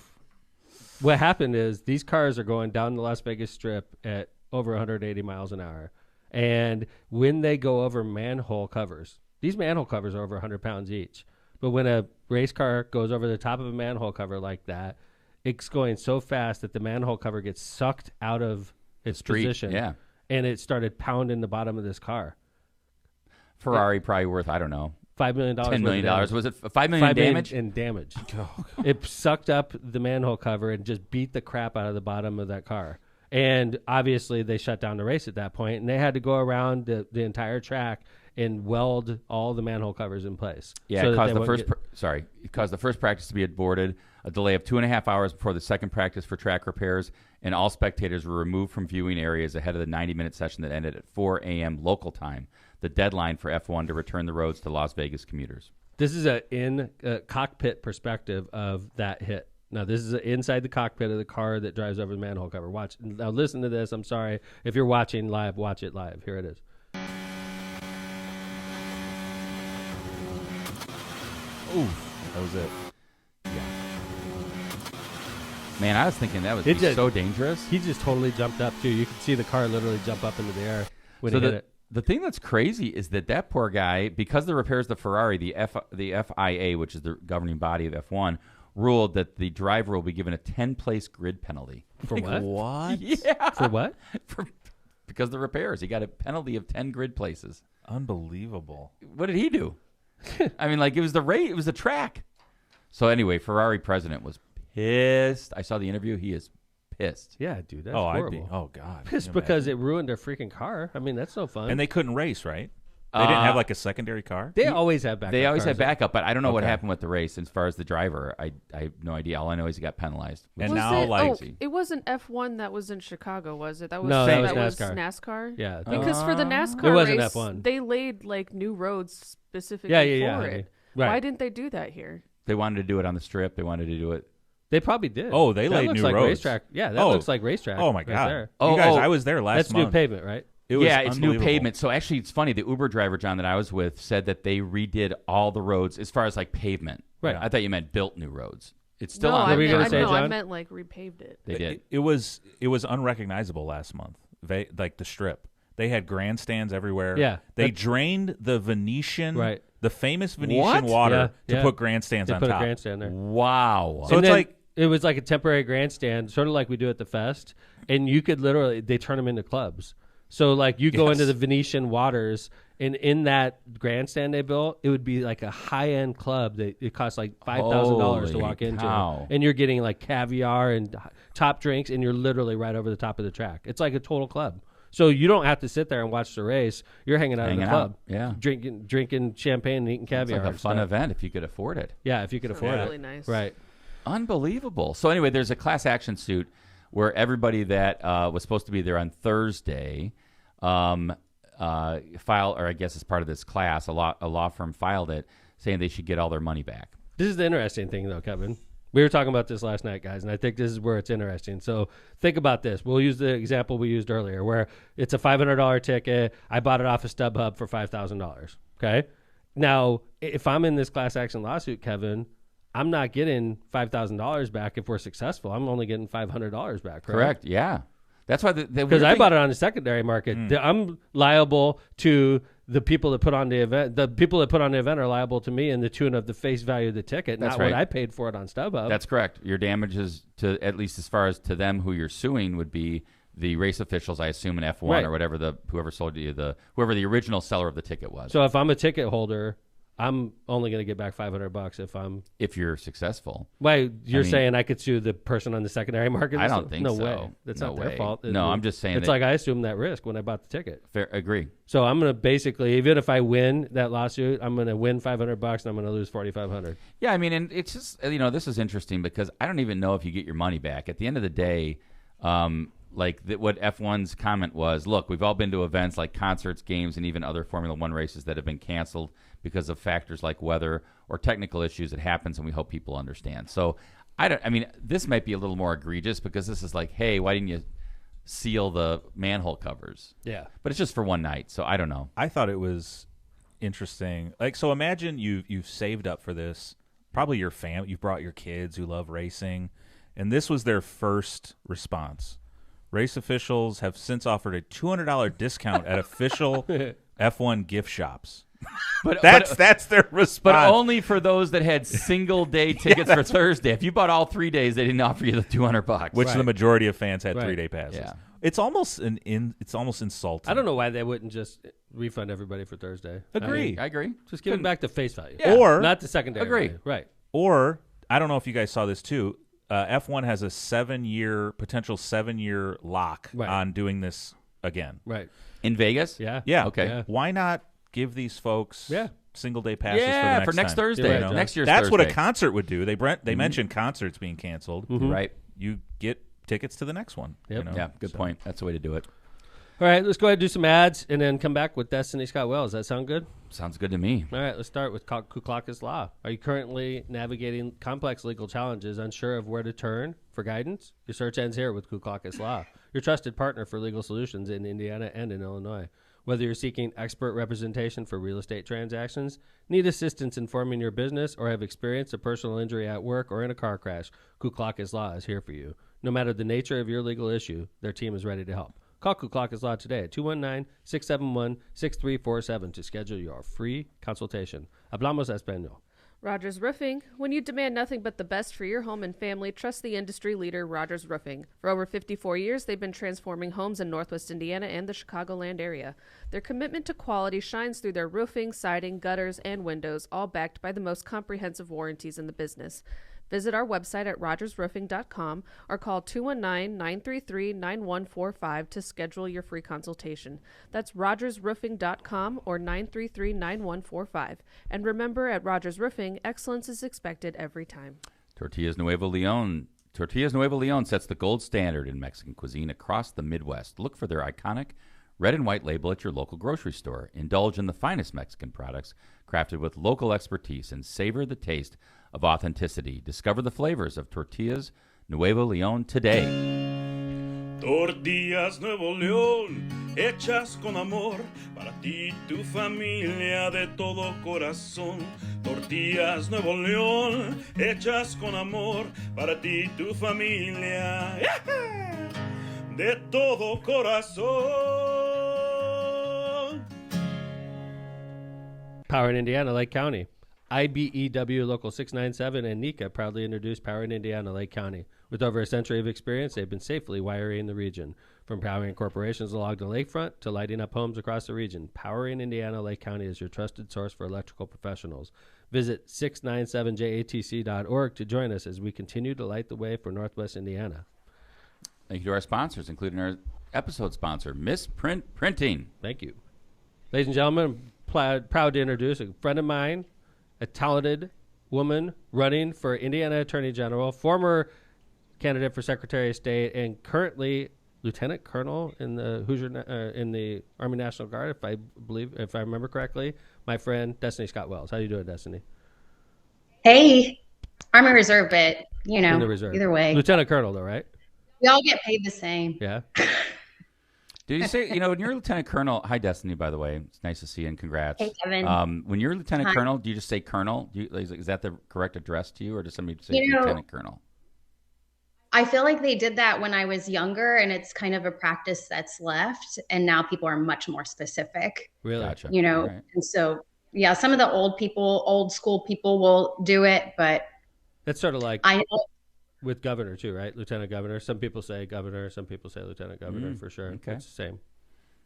Speaker 1: What happened is these cars are going down the Las Vegas Strip at over 180 miles an hour. And when they go over manhole covers, these manhole covers are over 100 pounds each. But when a race car goes over the top of a manhole cover like that, it's going so fast that the manhole cover gets sucked out of its position.
Speaker 2: Yeah.
Speaker 1: And it started pounding the bottom of this car.
Speaker 2: Ferrari probably worth, I don't know,
Speaker 1: $5 million.
Speaker 2: $10 million. Was it $5 million
Speaker 1: $5 million
Speaker 2: damage?
Speaker 1: in damage. It sucked up the manhole cover and just beat the crap out of the bottom of that car. And obviously they shut down the race at that point, and they had to go around the entire track and weld all the manhole covers in place.
Speaker 2: Yeah,
Speaker 1: so
Speaker 2: it
Speaker 1: that
Speaker 2: caused
Speaker 1: they
Speaker 2: the
Speaker 1: wouldn't
Speaker 2: first it caused the first practice to be aborted, a delay of 2.5 hours before the second practice for track repairs, and all spectators were removed from viewing areas ahead of the 90-minute session that ended at 4 a.m. local time, the deadline for F1 to return the roads to Las Vegas commuters.
Speaker 1: This is a cockpit perspective of that hit. Now, this is inside the cockpit of the car that drives over the manhole cover. Watch. Now, listen to this. I'm sorry. If you're watching live, watch it live. Here it is.
Speaker 4: Ooh, that was it.
Speaker 2: Man, I was thinking that was so dangerous.
Speaker 1: He just totally jumped up, too. You could see the car literally jump up into the air when he hit it.
Speaker 2: The thing that's crazy is that poor guy, because the repairs the Ferrari, the FIA, which is the governing body of F1, ruled that the driver will be given a 10-place grid penalty.
Speaker 1: For what?
Speaker 4: What?
Speaker 2: Yeah.
Speaker 1: For what?
Speaker 2: Because of the repairs. He got a penalty of 10 grid places.
Speaker 4: Unbelievable.
Speaker 2: What did he do? I mean, like, it was the track. So anyway, Ferrari president was pissed. I saw the interview. He is pissed.
Speaker 1: Yeah, dude, that's
Speaker 4: I'd
Speaker 1: horrible.
Speaker 4: be. Oh, God.
Speaker 1: Pissed because it ruined their freaking car. I mean, that's no fun.
Speaker 4: And they couldn't race, right? They didn't have like a secondary car?
Speaker 1: They always have backup.
Speaker 2: They always
Speaker 1: cars.
Speaker 2: had backup, but I don't know what
Speaker 4: Okay.
Speaker 2: happened with the race as far as the driver. I have no idea. All I know is he got penalized.
Speaker 4: And
Speaker 3: Was
Speaker 4: now,
Speaker 3: it,
Speaker 4: like,
Speaker 3: it wasn't F1 that was in Chicago, was it? That was
Speaker 1: No,
Speaker 2: that
Speaker 1: was
Speaker 3: was
Speaker 1: NASCAR.
Speaker 3: NASCAR.
Speaker 1: Yeah.
Speaker 3: Because for the NASCAR
Speaker 1: It wasn't
Speaker 3: race,
Speaker 1: F1.
Speaker 3: they laid like new roads specifically
Speaker 1: Yeah,
Speaker 3: for
Speaker 1: honey.
Speaker 3: it.
Speaker 1: Right.
Speaker 3: Why didn't they do that here?
Speaker 2: They wanted to do it on the strip. They wanted to do it.
Speaker 1: They probably did.
Speaker 4: Oh, they
Speaker 1: that
Speaker 4: laid
Speaker 1: looks
Speaker 4: new
Speaker 1: like
Speaker 4: roads.
Speaker 1: Racetrack. Yeah, that
Speaker 4: Oh.
Speaker 1: looks like racetrack.
Speaker 4: Oh, my
Speaker 1: right
Speaker 4: God.
Speaker 1: there.
Speaker 2: Oh,
Speaker 4: you guys,
Speaker 2: oh.
Speaker 4: I was there last
Speaker 1: That's
Speaker 4: month.
Speaker 1: new pavement, right?
Speaker 4: It was
Speaker 2: Yeah, it's new
Speaker 4: unbelievable.
Speaker 2: pavement. So actually, it's funny. The Uber driver, John, that I was with said that they redid all the roads as far as like pavement.
Speaker 1: Right.
Speaker 2: I thought you meant built new roads. It's still
Speaker 3: no,
Speaker 2: on
Speaker 3: I
Speaker 1: What were you
Speaker 3: meant,
Speaker 1: gonna say,
Speaker 3: no, I
Speaker 1: John?
Speaker 3: meant like repaved it.
Speaker 2: They did.
Speaker 4: It was unrecognizable last month. Like the strip. They had grandstands everywhere.
Speaker 1: Yeah.
Speaker 4: They drained the Venetian,
Speaker 1: Right.
Speaker 4: the famous Venetian
Speaker 2: What?
Speaker 4: water
Speaker 1: Yeah,
Speaker 4: to put grandstands
Speaker 1: They
Speaker 4: on
Speaker 1: put
Speaker 4: top.
Speaker 1: a grandstand there.
Speaker 2: Wow.
Speaker 4: So
Speaker 1: And
Speaker 4: it's
Speaker 1: then
Speaker 4: like
Speaker 1: it was like a temporary grandstand, sort of like we do at the Fest, and you could literally they turn them into clubs. So like you go
Speaker 4: Yes.
Speaker 1: into the Venetian waters, and in that grandstand they built, it would be like a high end club that it costs like $5,000 to
Speaker 2: Holy
Speaker 1: walk into,
Speaker 2: cow.
Speaker 1: and you're getting like caviar and top drinks, and you're literally right over the top of the track. It's like a total club. So you don't have to sit there and watch the race. You're hanging out in the
Speaker 2: Hanging
Speaker 1: club,
Speaker 2: out, yeah.
Speaker 1: drinking champagne and eating
Speaker 2: It's
Speaker 1: caviar.
Speaker 2: like a
Speaker 1: and
Speaker 2: fun
Speaker 1: stuff.
Speaker 2: event if you could afford it.
Speaker 1: Yeah, if you could afford
Speaker 3: really
Speaker 1: it.
Speaker 3: nice.
Speaker 1: Right.
Speaker 2: Unbelievable. So anyway, there's a class action suit where everybody that was supposed to be there on Thursday filed, or I guess as part of this class, a law firm filed it saying they should get all their money back.
Speaker 1: This is the interesting thing, though, Kevin. We were talking about this last night, guys, and I think this is where it's interesting. So think about this. We'll use the example we used earlier where it's a $500 ticket. I bought it off of StubHub for $5,000, okay? Now, if I'm in this class action lawsuit, Kevin, I'm not getting $5,000 back if we're successful. I'm only getting $500 back,
Speaker 2: Correct, yeah. That's why
Speaker 1: because I bought it on the secondary market. I'm liable to the people that put on the event. The people that put on the event are liable to me in the tune of the face value of the ticket,
Speaker 2: That's
Speaker 1: not
Speaker 2: right.
Speaker 1: what I paid for it on StubHub.
Speaker 2: That's correct. Your damages, to at least as far as to them who you're suing, would be the race officials, I assume, in F1
Speaker 1: Right.
Speaker 2: or whatever whoever sold you whoever the original seller of the ticket was.
Speaker 1: So if I'm a ticket holder, I'm only going to get back $500
Speaker 2: if you're successful.
Speaker 1: Why you're saying I could sue the person on the secondary market?
Speaker 2: I don't think
Speaker 1: no
Speaker 2: so.
Speaker 1: way. That's
Speaker 2: No
Speaker 1: not their
Speaker 2: way.
Speaker 1: fault.
Speaker 2: No, I'm just saying
Speaker 1: it's
Speaker 2: that-
Speaker 1: like I assumed that risk when I bought the ticket.
Speaker 2: Fair, agree.
Speaker 1: So I'm going to basically, even if I win that lawsuit, I'm going to win $500 and I'm going to lose $4,500.
Speaker 2: Yeah, I mean, and it's just, this is interesting because I don't even know if you get your money back. At the end of the day, what F1's comment was, look, we've all been to events like concerts, games, and even other Formula One races that have been canceled because of factors like weather or technical issues. It happens, and we hope people understand. So this might be a little more egregious because this is like, hey, why didn't you seal the manhole covers?
Speaker 1: Yeah.
Speaker 2: But it's just for one night, so I don't know.
Speaker 4: I thought it was interesting. Like, so imagine you've saved up for this. Probably your family. You've brought your kids who love racing, and this was their first response. Race officials have since offered a $200 discount at official F1 gift shops.
Speaker 2: But
Speaker 4: That's their response.
Speaker 2: But only for those that had single day tickets for Thursday. If you bought all 3 days, they didn't offer you the $200.
Speaker 4: Which
Speaker 1: Right.
Speaker 4: the majority of fans had
Speaker 1: Right.
Speaker 4: 3-day passes.
Speaker 2: Yeah.
Speaker 4: It's almost it's almost insulting.
Speaker 1: I don't know why they wouldn't just refund everybody for Thursday.
Speaker 4: Agree.
Speaker 2: I agree.
Speaker 1: Just give it back to face value.
Speaker 2: Yeah.
Speaker 4: Or
Speaker 1: Not the secondary
Speaker 2: Agree.
Speaker 1: value. Right.
Speaker 4: Or I don't know if you guys saw this too. F1 has a potential 7-year lock
Speaker 1: Right.
Speaker 4: on doing this again.
Speaker 1: Right.
Speaker 2: In Vegas?
Speaker 1: Yeah.
Speaker 4: Yeah.
Speaker 2: Okay.
Speaker 1: Yeah.
Speaker 4: Why not give these folks
Speaker 1: Yeah.
Speaker 4: single-day passes
Speaker 2: Yeah,
Speaker 4: for the next time?
Speaker 2: Thursday.
Speaker 1: You're right, John.
Speaker 2: Next year's
Speaker 4: That's
Speaker 2: Thursday.
Speaker 4: what a concert would do. They mentioned concerts being canceled.
Speaker 2: Right.
Speaker 4: You get tickets to the next one.
Speaker 1: Yep.
Speaker 2: Yeah, good point. That's the way to do it.
Speaker 1: All right, let's go ahead and do some ads and then come back with Destiny Scott Wells. Does that sound good?
Speaker 2: Sounds good to me.
Speaker 1: All right, let's start with Kuklakis Law. Are you currently navigating complex legal challenges, unsure of where to turn for guidance? Your search ends here with Kuklakis Law, your trusted partner for legal solutions in Indiana and in Illinois. Whether you're seeking expert representation for real estate transactions, need assistance in forming your business, or have experienced a personal injury at work or in a car crash, Kuklakis Law is here for you. No matter the nature of your legal issue, their team is ready to help. Call Kuklakis Law today at 219-671-6347 to schedule your free consultation. Hablamos español.
Speaker 3: Rogers Roofing. When you demand nothing but the best for your home and family, trust the industry leader, Rogers Roofing. For over 54 years, they've been transforming homes in Northwest Indiana and the Chicagoland area. Their commitment to quality shines through their roofing, siding, gutters, and windows, all backed by the most comprehensive warranties in the business. Visit our website at rogersroofing.com or call 219-933-9145 to schedule your free consultation. That's rogersroofing.com or 933-9145. And remember, at Rogers Roofing, excellence is expected every time.
Speaker 2: Tortillas Nuevo Leon. Tortillas Nuevo Leon sets the gold standard in Mexican cuisine across the Midwest. Look for their iconic red and white label at your local grocery store. Indulge in the finest Mexican products crafted with local expertise and savor the taste of authenticity. Discover the flavors of Tortillas Nuevo Leon today.
Speaker 6: Tortillas Nuevo León, hechas con amor, para ti y tu familia de todo corazón. Tortillas Nuevo León, hechas con amor, para ti y tu familia, de todo corazón.
Speaker 1: Power in Indiana, Lake County. IBEW Local 697 and NECA proudly introduced Power in Indiana, Lake County. With over a century of experience, they've been safely wiring the region. From powering corporations along the lakefront to lighting up homes across the region, Power in Indiana, Lake County is your trusted source for electrical professionals. Visit 697jatc.org to join us as we continue to light the way for Northwest Indiana.
Speaker 2: Thank you to our sponsors, including our episode sponsor, Miss Printing.
Speaker 1: Thank you. Ladies and gentlemen, I'm proud to introduce a friend of mine, a talented woman running for Indiana Attorney General, former candidate for Secretary of State and currently Lieutenant Colonel in the in the Army National Guard, if I remember correctly. My friend Destiny Scott Wells. How you doing, Destiny?
Speaker 7: Hey, Army Reserve, but
Speaker 1: In the reserve.
Speaker 7: either way,
Speaker 1: Lieutenant Colonel, though, right?
Speaker 7: we all get paid the same.
Speaker 1: Yeah.
Speaker 2: Did you say, when you're Lieutenant Colonel, hi, Destiny, by the way. It's nice to see you and congrats.
Speaker 7: Hey, Kevin.
Speaker 2: When you're Lieutenant
Speaker 7: Hi.
Speaker 2: Colonel, do you just say Colonel? Is that the correct address to you, or does somebody say Lieutenant Colonel?
Speaker 7: I feel like they did that when I was younger, and it's kind of a practice that's left. And now people are much more specific.
Speaker 1: Really?
Speaker 2: Gotcha.
Speaker 7: All right. And so, yeah, some of the old school people will do it, but
Speaker 1: That's sort of like
Speaker 7: I know.
Speaker 1: with governor too, right? Lieutenant governor. Some people say governor. Some people say lieutenant governor for sure.
Speaker 2: Okay.
Speaker 1: It's the same.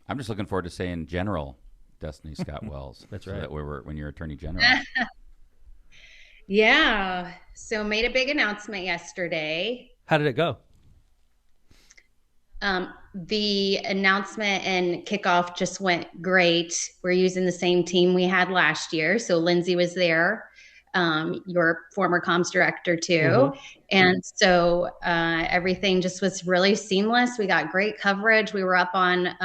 Speaker 2: I'm just looking forward to saying General Destiny Scott Wells.
Speaker 1: That's
Speaker 2: so
Speaker 1: right.
Speaker 2: that when you're Attorney General.
Speaker 7: Yeah. So made a big announcement yesterday.
Speaker 1: How did it go?
Speaker 7: The announcement and kickoff just went great. We're using the same team we had last year. So Lindsay was there, your former comms director too.
Speaker 1: Mm-hmm.
Speaker 7: And so everything just was really seamless. We got great coverage. We were up on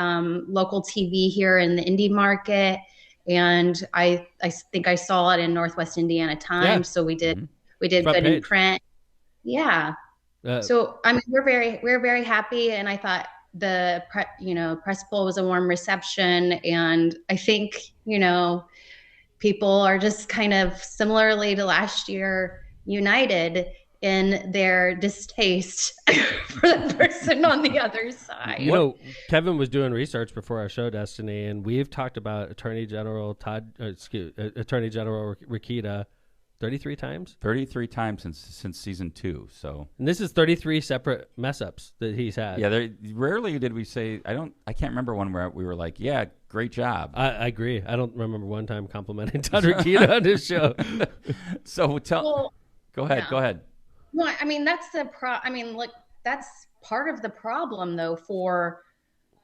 Speaker 7: local TV here in the Indy market. And I think I saw it in Northwest Indiana Times. Yeah. So we did
Speaker 1: Front
Speaker 7: good
Speaker 1: page.
Speaker 7: in print. Yeah. So I mean, we're very happy, and I thought the press poll was a warm reception, and I think people are just kind of similarly to last year united in their distaste for the person on the other side.
Speaker 1: Kevin was doing research before our show, Destiny, and we've talked about Attorney General Rokita 33 times?
Speaker 2: 33 times since season 2. So,
Speaker 1: and this is 33 separate mess ups that he's had.
Speaker 2: Yeah, rarely did we say. I can't remember one where we were like, "Yeah, great job."
Speaker 1: I agree. I don't remember one time complimenting Todd Rokita on his show.
Speaker 2: So go ahead.
Speaker 7: Yeah.
Speaker 2: Go ahead.
Speaker 7: Well, I mean, that's that's part of the problem, though, for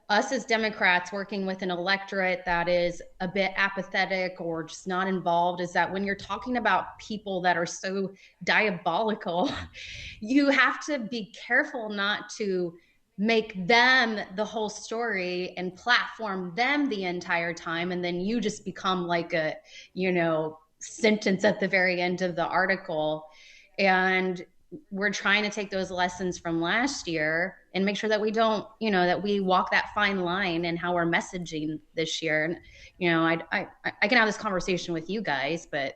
Speaker 7: us as Democrats working with an electorate that is a bit apathetic or just not involved, is that when you're talking about people that are so diabolical, you have to be careful not to make them the whole story and platform them the entire time. And then you just become like a, sentence at the very end of the article. And we're trying to take those lessons from last year and make sure that we don't, that we walk that fine line in how we're messaging this year. And, I can have this conversation with you guys, but.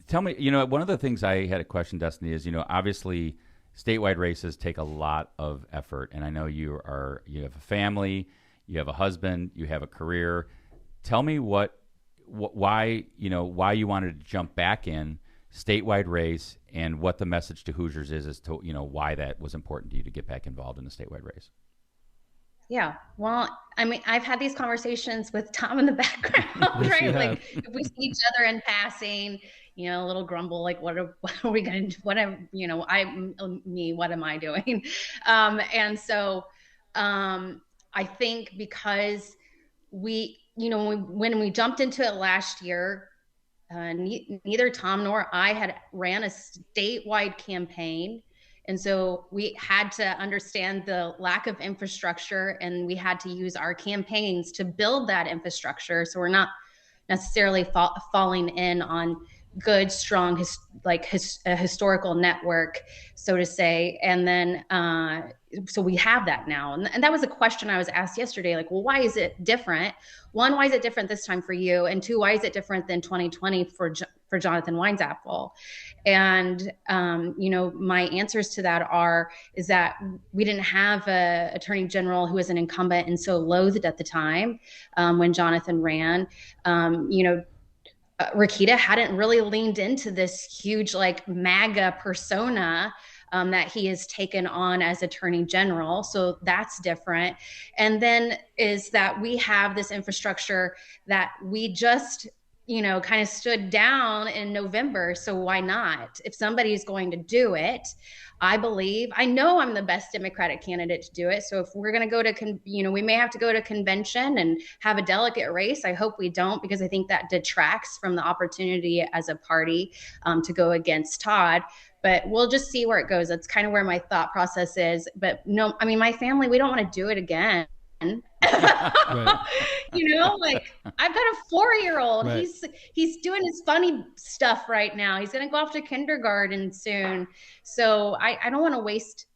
Speaker 2: Tell me, one of the things I had a question, Destiny, is, obviously statewide races take a lot of effort. And I know you have a family, you have a husband, you have a career. Tell me why you wanted to jump back in statewide race and what the message to Hoosiers is as to, why that was important to you to get back involved in the statewide race.
Speaker 7: Yeah. Well, I mean, I've had these conversations with Tom in the background, right? Like if we see each other in passing, a little grumble, like, what are we going to do? What am I doing? And so I think because when we jumped into it last year, neither Tom nor I had ran a statewide campaign. And so we had to understand the lack of infrastructure, and we had to use our campaigns to build that infrastructure. So we're not necessarily falling in on good, strong, a historical network, so to say. And then, so we have that now. And that was a question I was asked yesterday, like, well, why is it different? One, why is it different this time for you? And two, why is it different than 2020 for Jonathan Weinzapfel? And, my answers to that is that we didn't have a attorney general who was an incumbent and so loathed at the time when Jonathan ran. Rokita hadn't really leaned into this huge MAGA persona that he has taken on as attorney general. So that's different. And then is that we have this infrastructure that we just kind of stood down in November. So why not? If somebody's going to do it, I know I'm the best Democratic candidate to do it. So if we're going to go to, we may have to go to convention and have a delegate race. I hope we don't, because I think that detracts from the opportunity as a party to go against Todd. But we'll just see where it goes. That's kind of where my thought process is. But no, I mean, my family, we don't want to do it again.
Speaker 1: Right.
Speaker 7: Like I've got a 4-year-old.
Speaker 1: Right.
Speaker 7: He's doing his funny stuff right now. He's gonna go off to kindergarten soon. So I don't want to waste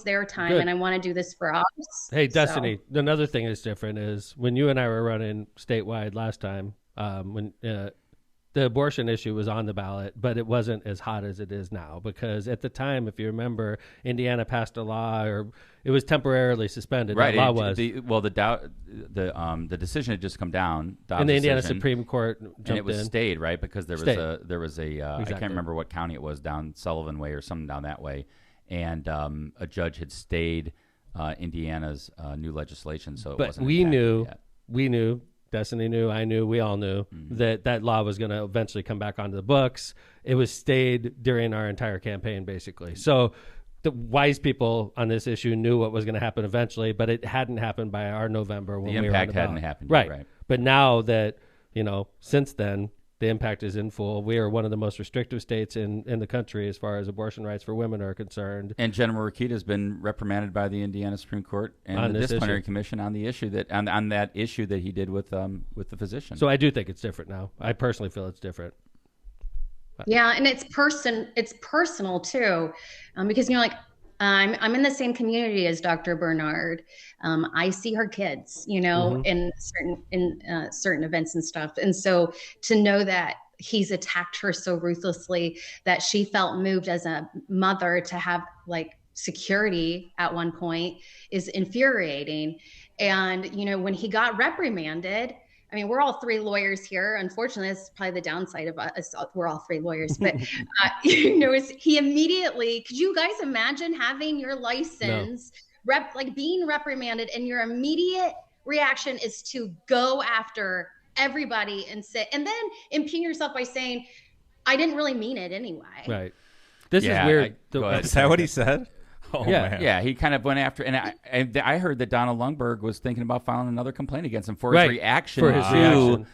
Speaker 7: their time.
Speaker 1: Good.
Speaker 7: And I want to do this for us.
Speaker 1: Hey, Destiny, another thing that's different is when you and I were running statewide last time, when the abortion issue was on the ballot, but it wasn't as hot as it is now, because at the time, if you remember, Indiana passed a law, or it was temporarily suspended.
Speaker 2: Right.
Speaker 1: That law was.
Speaker 2: The decision had just come down.
Speaker 1: And the Indiana Supreme Court jumped
Speaker 2: and it was
Speaker 1: in.
Speaker 2: stayed, right? Because there was a I
Speaker 1: Exactly.
Speaker 2: can't remember what county it was, down Sullivan Way or something down that way, and a judge had stayed Indiana's new legislation, so it wasn't enacted
Speaker 1: we knew. Destiny knew, I knew, we all knew that law was going to eventually come back onto the books. It was stayed during our entire campaign, basically. So the wise people on this issue knew what was going to happen eventually, but it hadn't happened by our November when
Speaker 2: the
Speaker 1: we were on
Speaker 2: impact
Speaker 1: the ballot.
Speaker 2: hadn't happened
Speaker 1: Right.
Speaker 2: yet, right.
Speaker 1: But now that, since then, the impact is in full. We are one of the most restrictive states in the country as far as abortion rights for women are concerned.
Speaker 2: And General Rokita has been reprimanded by the Indiana Supreme Court and the disciplinary commission on the issue on that issue that he did with the physician.
Speaker 1: So I do think it's different now. I personally feel it's different.
Speaker 7: Yeah, and it's personal too, because I'm in the same community as Dr. Bernard. I see her kids, in certain events and stuff. And so to know that he's attacked her so ruthlessly that she felt moved as a mother to have security at one point is infuriating. And, when he got reprimanded, I mean, we're all 3 lawyers here. Unfortunately, that's probably the downside of us. We're all 3 lawyers. But, he immediately, could you guys imagine having your license, being reprimanded, and your immediate reaction is to go after everybody and then impugn yourself by saying, I didn't really mean it anyway.
Speaker 1: Right. This is weird.
Speaker 4: Is that what he said? Oh,
Speaker 1: Yeah.
Speaker 4: man.
Speaker 2: Yeah, he kind of went after, and I heard that Donald Lundberg was thinking about filing another complaint against him for his reaction to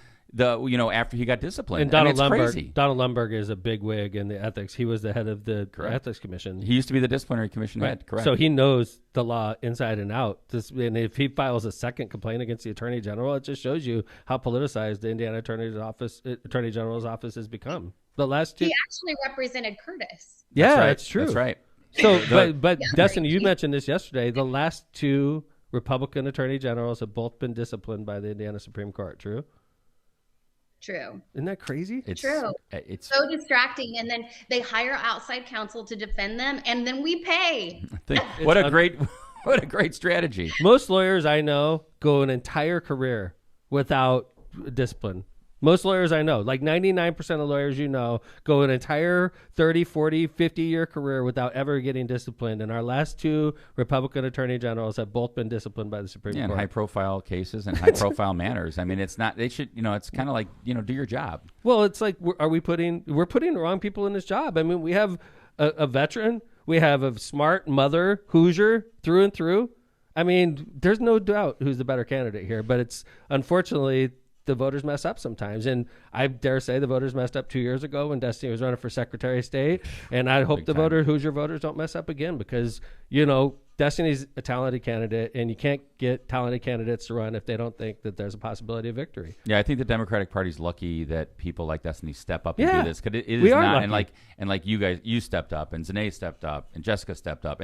Speaker 2: after he got disciplined.
Speaker 1: And Donald
Speaker 2: crazy.
Speaker 1: Lundberg is a big wig in the ethics. He was the head of the ethics commission.
Speaker 2: He used to be the disciplinary commission head, correct?
Speaker 1: So he knows the law inside and out. And if he files a second complaint against the attorney general, it just shows you how politicized the Indiana attorney general's office has become. The last 2.
Speaker 7: He actually represented Curtis.
Speaker 1: Yeah,
Speaker 2: right.
Speaker 1: that's true.
Speaker 2: That's right.
Speaker 1: So, but Destiny, you mentioned this yesterday. The last 2 Republican attorney generals have both been disciplined by the Indiana Supreme Court. True?
Speaker 7: True.
Speaker 1: Isn't that crazy?
Speaker 2: It's
Speaker 7: True.
Speaker 2: It's
Speaker 7: so distracting. And then they hire outside counsel to defend them, and then we pay.
Speaker 2: what a great strategy.
Speaker 1: Most lawyers I know go an entire career without discipline. Most lawyers I know, like 99% of lawyers go an entire 30, 40, 50-year career without ever getting disciplined. And our last 2 Republican attorney generals have both been disciplined by the Supreme Court.
Speaker 2: In high-profile cases and high-profile manners. I mean, it's not. They should. It's kind of like do your job.
Speaker 1: Well, it's like we're putting the wrong people in this job. I mean, we have a veteran, we have a smart mother Hoosier through and through. I mean, there's no doubt who's the better candidate here, but it's unfortunately the voters mess up sometimes. And I dare say the voters messed up 2 years ago when Destiny was running for Secretary of State. And I hope the Hoosier voters don't mess up again, because, Destiny's a talented candidate, and you can't get talented candidates to run if they don't think that there's a possibility of victory.
Speaker 2: Yeah, I think the Democratic Party's lucky that people like Destiny step up and do this, because it is
Speaker 1: we are
Speaker 2: not.
Speaker 1: lucky.
Speaker 2: And like you guys, you stepped up, and Zanae stepped up, and Jessica stepped up,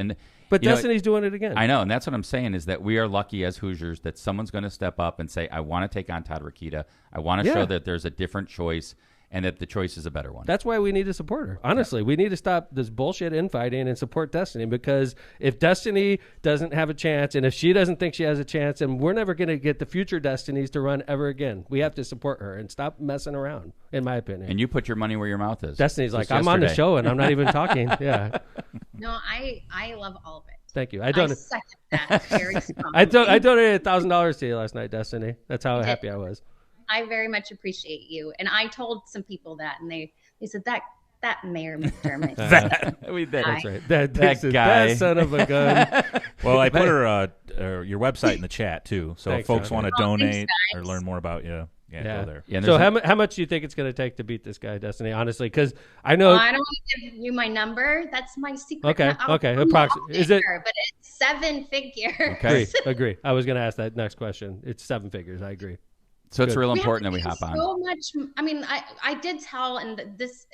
Speaker 1: but Destiny's doing it again.
Speaker 2: I know, and that's what I'm saying is that we are lucky as Hoosiers that someone's going to step up and say, I want to take on Todd Rokita. I want to show that there's a different choice, and that the choice is a better one.
Speaker 1: That's why we need to support her. Honestly, we need to stop this bullshit infighting and support Destiny, because if Destiny doesn't have a chance, and if she doesn't think she has a chance, and we're never going to get the future Destinies to run ever again. We have to support her and stop messing around, in my opinion.
Speaker 2: And you put your money where your mouth is.
Speaker 1: Destiny's like, I'm on the show and I'm not even talking. Yeah.
Speaker 7: No, I love all of it.
Speaker 1: Thank you.
Speaker 7: I second that very strongly.
Speaker 1: I donated $1,000 to you last night, Destiny. That's how happy I was.
Speaker 7: I very much appreciate you. And I told some people that, and they said that Mayor McDermott.
Speaker 2: That's
Speaker 1: right.
Speaker 2: That
Speaker 1: guy. That son of a gun.
Speaker 4: Well, I put your website in the chat too, so
Speaker 1: Thanks,
Speaker 4: if folks
Speaker 1: John.
Speaker 4: want to donate
Speaker 7: thanks,
Speaker 4: or learn more about you, go there.
Speaker 2: Yeah,
Speaker 1: So how much do you think it's going to take to beat this guy, Destiny? Honestly, because I know.
Speaker 7: Well, I don't want to give you my number. That's my secret.
Speaker 1: Okay.
Speaker 7: I'll
Speaker 1: Approximately. Is it?
Speaker 7: But it's 7 figures.
Speaker 2: Okay.
Speaker 1: Agree. I was going to ask that next question. It's 7 figures. I agree.
Speaker 2: So it's
Speaker 1: Good.
Speaker 2: real important that we hop on.
Speaker 7: So much. I mean, I did tell, and this,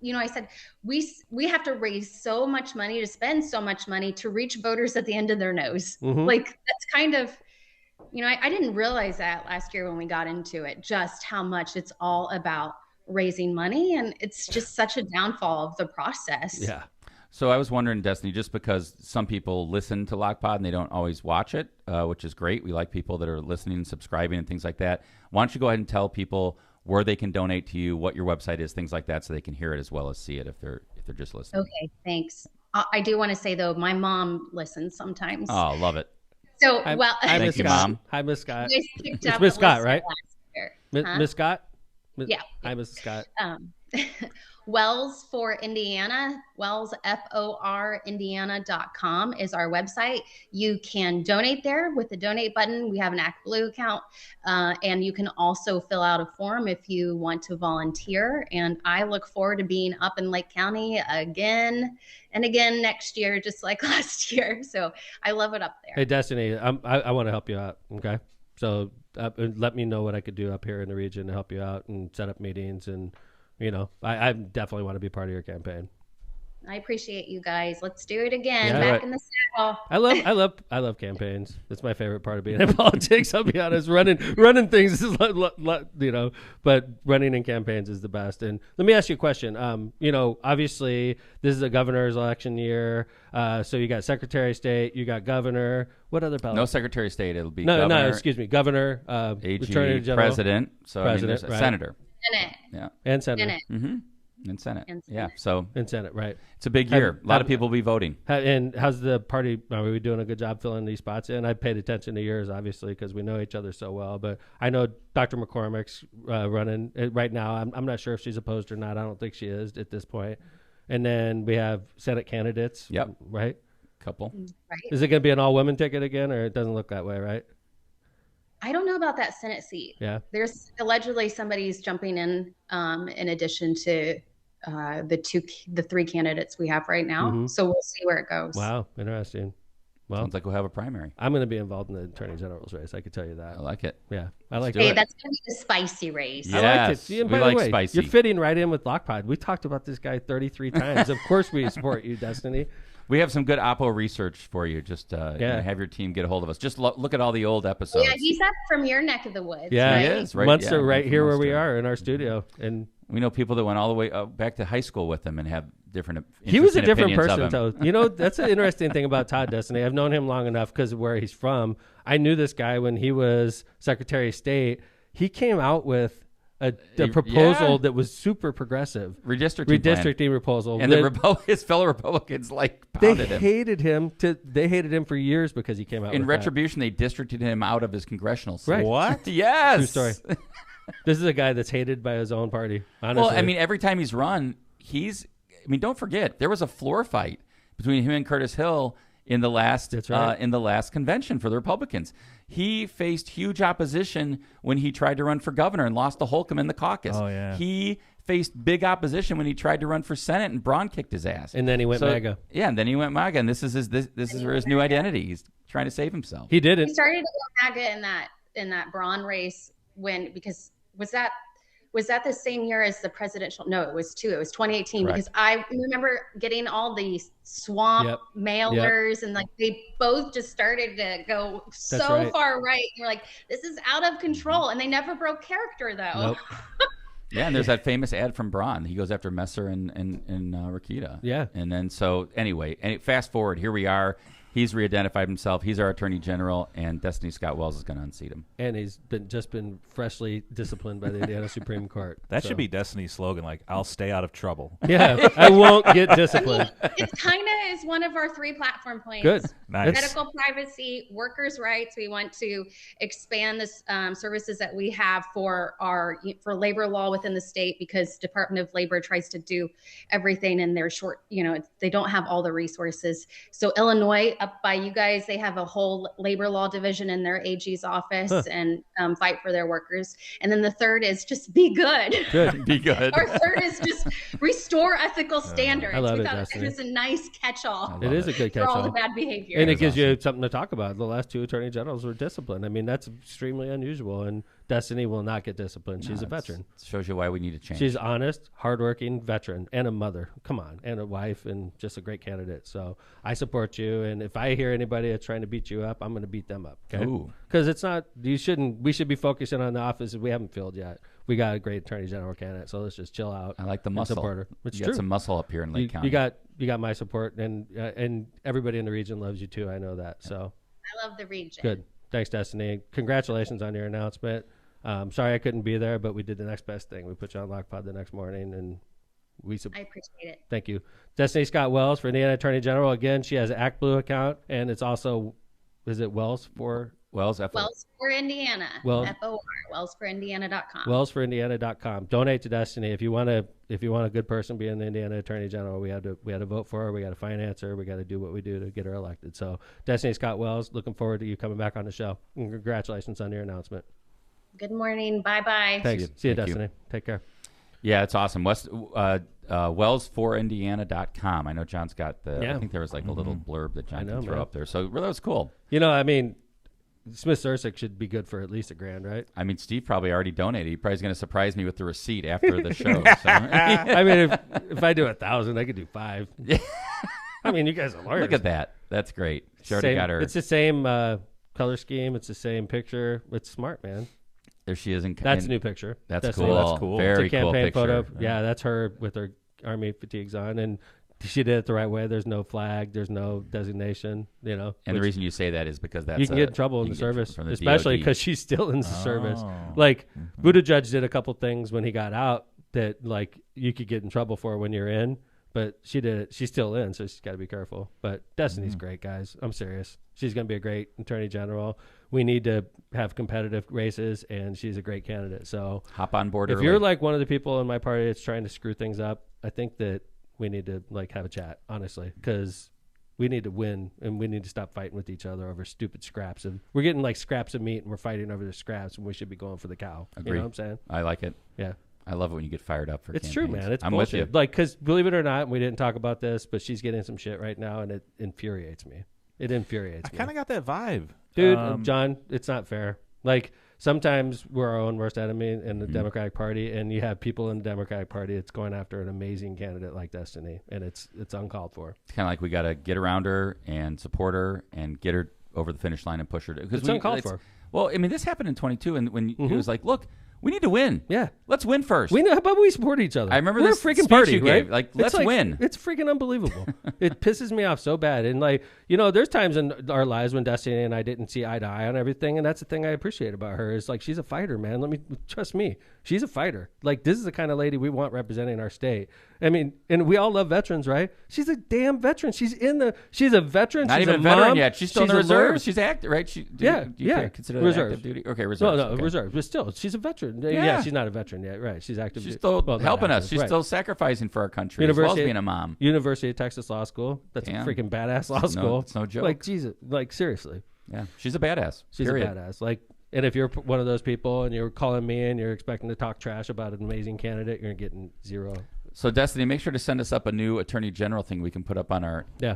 Speaker 7: I said we have to raise so much money, to spend so much money to reach voters at the end of their nose.
Speaker 1: Mm-hmm.
Speaker 7: Like, that's kind of, I didn't realize that last year when we got into it, just how much it's all about raising money, and it's just such a downfall of the process.
Speaker 1: Yeah.
Speaker 2: So I was wondering, Destiny, just because some people listen to LOCPod and they don't always watch it, which is great. We like people that are listening and subscribing and things like that. Why don't you go ahead and tell people where they can donate to you, what your website is, things like that, so they can hear it as well as see it if they're just listening.
Speaker 7: Okay, thanks. I do want to say, though, my mom listens sometimes.
Speaker 2: Oh, love it.
Speaker 7: So,
Speaker 1: Hi,
Speaker 2: Thank you, Mom.
Speaker 1: Hi, Miss Scott.
Speaker 7: you guys picked
Speaker 1: It's
Speaker 7: up
Speaker 1: Miss
Speaker 7: a
Speaker 1: Scott,
Speaker 7: list
Speaker 1: right?
Speaker 7: last year.
Speaker 1: Miss Scott?
Speaker 7: Yeah.
Speaker 1: Hi, Mrs. Scott.
Speaker 7: Wells for Indiana, Wells, FOR Indiana.com is our website. You can donate there with the donate button. We have an ActBlue account. And you can also fill out a form if you want to volunteer. And I look forward to being up in Lake County again and again next year, just like last year. So I love it up there.
Speaker 1: Hey, Destiny, I want to help you out, okay? So let me know what I could do up here in the region to help you out and set up meetings. And, I definitely want to be part of your campaign.
Speaker 7: I appreciate you guys. Let's do it again.
Speaker 1: Yeah,
Speaker 7: Back
Speaker 1: right.
Speaker 7: in the saddle.
Speaker 1: I love campaigns. That's my favorite part of being in politics. I'll be honest. Running things is but running in campaigns is the best. And let me ask you a question. Obviously this is a governor's election year. So you got Secretary of State, you got governor. What other ballot?
Speaker 2: No Secretary of State. It'll be
Speaker 1: No, excuse me. Governor,
Speaker 2: AG,
Speaker 1: Attorney General,
Speaker 2: President. So
Speaker 1: President,
Speaker 2: there's a
Speaker 1: right.
Speaker 2: Senator.
Speaker 7: Senate.
Speaker 2: Yeah.
Speaker 1: and Senator.
Speaker 7: Senate.
Speaker 2: Mm-hmm. And Senate.
Speaker 7: And
Speaker 2: Yeah.
Speaker 7: Senate.
Speaker 2: So
Speaker 1: And Senate, right.
Speaker 2: it's a big year. A lot of people will be voting.
Speaker 1: And how's the party? Are we doing a good job filling these spots in? I paid attention to yours, obviously, because we know each other so well. But I know Dr. McCormick's running right now. I'm not sure if she's opposed or not. I don't think she is at this point. And then we have Senate candidates.
Speaker 2: Yep.
Speaker 1: Right?
Speaker 2: Couple.
Speaker 7: Right.
Speaker 1: Is it going to be an all-women ticket again, or it doesn't look that way, right?
Speaker 7: I don't know about that Senate seat.
Speaker 1: Yeah.
Speaker 7: There's allegedly somebody's jumping in addition to the 3 candidates we have right now.
Speaker 1: Mhm.
Speaker 7: So we'll see where it goes.
Speaker 1: Wow. Interesting. Well,
Speaker 2: Sounds like we'll have a primary.
Speaker 1: I'm going to be involved in the Attorney General's race. I could tell you that.
Speaker 2: I like it.
Speaker 1: Yeah. I like
Speaker 2: do
Speaker 1: it.
Speaker 7: Hey,
Speaker 2: it.
Speaker 7: that's going to be a spicy race.
Speaker 2: Yeah.
Speaker 1: I like
Speaker 2: Yes,
Speaker 1: it. And
Speaker 2: we
Speaker 1: by the
Speaker 2: like
Speaker 1: way,
Speaker 2: spicy.
Speaker 1: You're fitting right in with LOCPod. We talked about this guy 33 times. Of course we support you, Destiny.
Speaker 2: We have some good Oppo research for you. Just have your team get a hold of us. Just look at all the old episodes.
Speaker 7: Yeah, he's up from your neck of the woods.
Speaker 1: Yeah,
Speaker 7: right?
Speaker 2: He is, right?
Speaker 1: Munster,
Speaker 2: Yeah,
Speaker 1: right
Speaker 2: from
Speaker 1: here where we
Speaker 2: Munster.
Speaker 1: are in our studio. And
Speaker 2: We know people that went all the way back to high school with him and have different.
Speaker 1: he was a
Speaker 2: interesting
Speaker 1: different
Speaker 2: opinions of
Speaker 1: person.
Speaker 2: him.
Speaker 1: So, that's an interesting thing about Todd Destiny. I've known him long enough because of where he's from. I knew this guy when he was Secretary of State. He came out with a proposal that was super progressive.
Speaker 2: Redistricting plan.
Speaker 1: proposal.
Speaker 2: And his fellow Republicans
Speaker 1: they
Speaker 2: pounded him.
Speaker 1: hated him. They hated him for years because he came out
Speaker 2: In
Speaker 1: with
Speaker 2: retribution, they districted him out of his congressional seat.
Speaker 1: Right.
Speaker 4: What?
Speaker 2: Yes.
Speaker 1: True story. This is a guy that's hated by his own party. Honestly.
Speaker 2: Well, I mean, every time he's run, don't forget, there was a floor fight between him and Curtis Hill in the last
Speaker 1: That's right.
Speaker 2: in the last convention for the Republicans. He faced huge opposition when he tried to run for governor and lost to Holcomb in the caucus.
Speaker 4: Oh, yeah.
Speaker 2: He faced big opposition when he tried to run for Senate, and Braun kicked his ass.
Speaker 1: And then he went MAGA.
Speaker 2: Yeah, and then he went MAGA, and this is his new identity. He's trying to save himself.
Speaker 1: He didn't.
Speaker 7: He started to go MAGA in that Braun race because was that the same year as the presidential? No, it was 2. It was 2018
Speaker 2: Correct.
Speaker 7: because I remember getting all the swamp mailers and they both just started to go so far right. You're like, this is out of control, and they never broke character though.
Speaker 1: Nope.
Speaker 2: Yeah, and there's that famous ad from Braun. He goes after Messer and Rokita.
Speaker 1: Yeah.
Speaker 2: And then anyway, fast forward, here we are. He's re-identified himself. He's our attorney general, and Destiny Scott Wells is going to unseat him.
Speaker 1: And he's been freshly disciplined by the Indiana Supreme Court.
Speaker 4: That should be Destiny's slogan, like, I'll stay out of trouble.
Speaker 1: Yeah, I won't get disciplined.
Speaker 7: It kind of is one of our 3 platform points.
Speaker 1: Good.
Speaker 4: Nice.
Speaker 7: Medical privacy, workers' rights. We want to expand this services that we have for labor law within the state, because Department of Labor tries to do everything and they're short, they don't have all the resources. So Illinois, up by you guys, they have a whole labor law division in their AG's office and fight for their workers. And then the third is just be good.
Speaker 1: Good.
Speaker 2: Be good.
Speaker 7: Our third is just restore ethical standards.
Speaker 1: I love
Speaker 7: we
Speaker 1: it,
Speaker 7: thought
Speaker 1: Destiny.
Speaker 7: it was a nice catch-all
Speaker 1: It is a good
Speaker 7: for all the
Speaker 1: catch-all.
Speaker 7: bad behavior.
Speaker 1: And it gives you something to talk about. The last 2 attorney generals were disciplined. I mean, that's extremely unusual. And Destiny will not get disciplined. She's a veteran.
Speaker 2: It shows you why we need to change.
Speaker 1: She's honest, hardworking veteran, and a mother. Come on, and a wife, and just a great candidate. So I support you. And if I hear anybody that's trying to beat you up, I'm going to beat them up. Okay?
Speaker 2: Ooh.
Speaker 1: Because it's not. We should be focusing on the offices we haven't filled yet. We got a great attorney general candidate. So let's just chill out.
Speaker 2: I like the
Speaker 1: and
Speaker 2: muscle.
Speaker 1: support her. It's
Speaker 2: you
Speaker 1: true.
Speaker 2: got some muscle up here in Lake County.
Speaker 1: You got my support, and everybody in the region loves you too. I know that. So
Speaker 7: I love the region.
Speaker 1: good. Thanks, Destiny. Congratulations on your announcement. Sorry I couldn't be there, but we did the next best thing. We put you on LOCPod the next morning, and
Speaker 7: I appreciate it.
Speaker 1: thank you. Destiny Scott Wells for Indiana Attorney General. Again, she has an ActBlue account, and it's also, is it Wells for?
Speaker 2: Wells, F-O.
Speaker 7: Wells for Indiana.
Speaker 1: Well-
Speaker 7: FOR. WellsForIndiana.com.
Speaker 1: WellsForIndiana.com. Donate to Destiny if you want a good person being the Indiana Attorney General. We had to vote for her. We got to finance her. We got to do what we do to get her elected. So Destiny Scott Wells, looking forward to you coming back on the show. And congratulations on your announcement.
Speaker 7: Good morning. Bye-bye.
Speaker 1: Thanks. See you,
Speaker 2: Thank you.
Speaker 1: Destiny. Take care.
Speaker 2: Yeah, it's awesome. Wellsforindiana.com. I know John's got the.
Speaker 1: Yeah.
Speaker 2: I think there was like a little blurb that John can throw
Speaker 1: man.
Speaker 2: up there. So that was cool.
Speaker 1: I mean, Smith Sursick should be good for at least $1,000, right?
Speaker 2: I mean, Steve probably already donated. He probably is going to surprise me with the receipt after the show. So.
Speaker 1: I mean, if I do 1,000, I could do 5. I mean, you guys are lawyers.
Speaker 2: Look at that. That's great. She already got her.
Speaker 1: It's the same color scheme. It's the same picture. It's smart, man.
Speaker 2: There she is.
Speaker 1: That's a new picture.
Speaker 2: That's
Speaker 1: Destiny.
Speaker 2: cool.
Speaker 4: That's cool.
Speaker 2: Very
Speaker 1: It's a
Speaker 2: cool
Speaker 1: campaign
Speaker 2: picture.
Speaker 1: photo. Yeah, that's her with her army fatigues on, and she did it the right way. There's no flag. There's no designation.
Speaker 2: And the reason you say that is because that's
Speaker 1: you can get in trouble in
Speaker 2: you
Speaker 1: the
Speaker 2: can get
Speaker 1: service,
Speaker 2: from the
Speaker 1: especially
Speaker 2: DOD.
Speaker 1: because she's still in the service. Like Buttigieg did a couple things when he got out that like you could get in trouble for when you're in, but she did it. She's still in, so she's got to be careful. But Destiny's great, guys. I'm serious. She's going to be a great attorney general. We need to have competitive races, and she's a great candidate. So
Speaker 2: hop on board.
Speaker 1: if
Speaker 2: early.
Speaker 1: you're like one of the people in my party that's trying to screw things up, I think that we need to like have a chat, honestly, because we need to win, and we need to stop fighting with each other over stupid scraps. And we're getting like scraps of meat, and we're fighting over the scraps, and we should be going for the cow.
Speaker 2: Agree.
Speaker 1: You know what I'm saying?
Speaker 2: I like it.
Speaker 1: Yeah.
Speaker 2: I love it when you get fired up for
Speaker 1: It's
Speaker 2: campaigns.
Speaker 1: true, man. It's
Speaker 2: I'm
Speaker 1: bullshit.
Speaker 2: with you.
Speaker 1: Like, because believe it or not, we didn't talk about this, but she's getting some shit right now, and it infuriates me. It infuriates
Speaker 4: I
Speaker 1: me.
Speaker 4: kind of got that vibe.
Speaker 1: Dude, John, it's not fair. Like, sometimes we're our own worst enemy in the Democratic Party, and you have people in the Democratic Party that's going after an amazing candidate like Destiny, and it's uncalled for.
Speaker 2: It's kind of like we got to get around her and support her and get her over the finish line and push her.
Speaker 1: It's uncalled for.
Speaker 2: Well, I mean, this happened in 22, and when it was like, look, we need to win.
Speaker 1: Yeah.
Speaker 2: Let's win first.
Speaker 1: We know. How about we support each other?
Speaker 2: I remember
Speaker 1: We're
Speaker 2: this
Speaker 1: a freaking
Speaker 2: speech
Speaker 1: party,
Speaker 2: you
Speaker 1: right?
Speaker 2: gave. Like,
Speaker 1: It's
Speaker 2: let's win.
Speaker 1: It's freaking unbelievable. It pisses me off so bad. And like, there's times in our lives when Destiny and I didn't see eye to eye on everything, and that's the thing I appreciate about her is like she's a fighter, man. Trust me, she's a fighter. Like this is the kind of lady we want representing our state. I mean, and we all love veterans, right? She's a damn veteran. She's a veteran.
Speaker 2: Not
Speaker 1: she's
Speaker 2: even
Speaker 1: a
Speaker 2: a veteran
Speaker 1: mom.
Speaker 2: yet. She's still in the
Speaker 1: a lawyer.
Speaker 2: reserves. She's active, right? Do you consider that
Speaker 1: reserves.
Speaker 2: active duty? Okay, reserves.
Speaker 1: No,
Speaker 2: okay.
Speaker 1: reserves. But still, she's a veteran. Yeah.
Speaker 2: Yeah.
Speaker 1: She's not a veteran yet, right? She's active.
Speaker 2: She's still
Speaker 1: not
Speaker 2: helping us.
Speaker 1: active,
Speaker 2: She's
Speaker 1: right.
Speaker 2: still sacrificing for our country as well as being a mom.
Speaker 1: University of Texas Law School. That's
Speaker 2: Damn.
Speaker 1: a freaking badass law school.
Speaker 2: It's no joke.
Speaker 1: Like Jesus, like seriously,
Speaker 2: Yeah, she's a badass.
Speaker 1: she's
Speaker 2: period.
Speaker 1: a badass. Like, and if you're one of those people and you're calling me and you're expecting to talk trash about an amazing candidate, you're getting zero.
Speaker 2: So Destiny, make sure to send us up a new attorney general thing we can put up on our
Speaker 1: Yeah.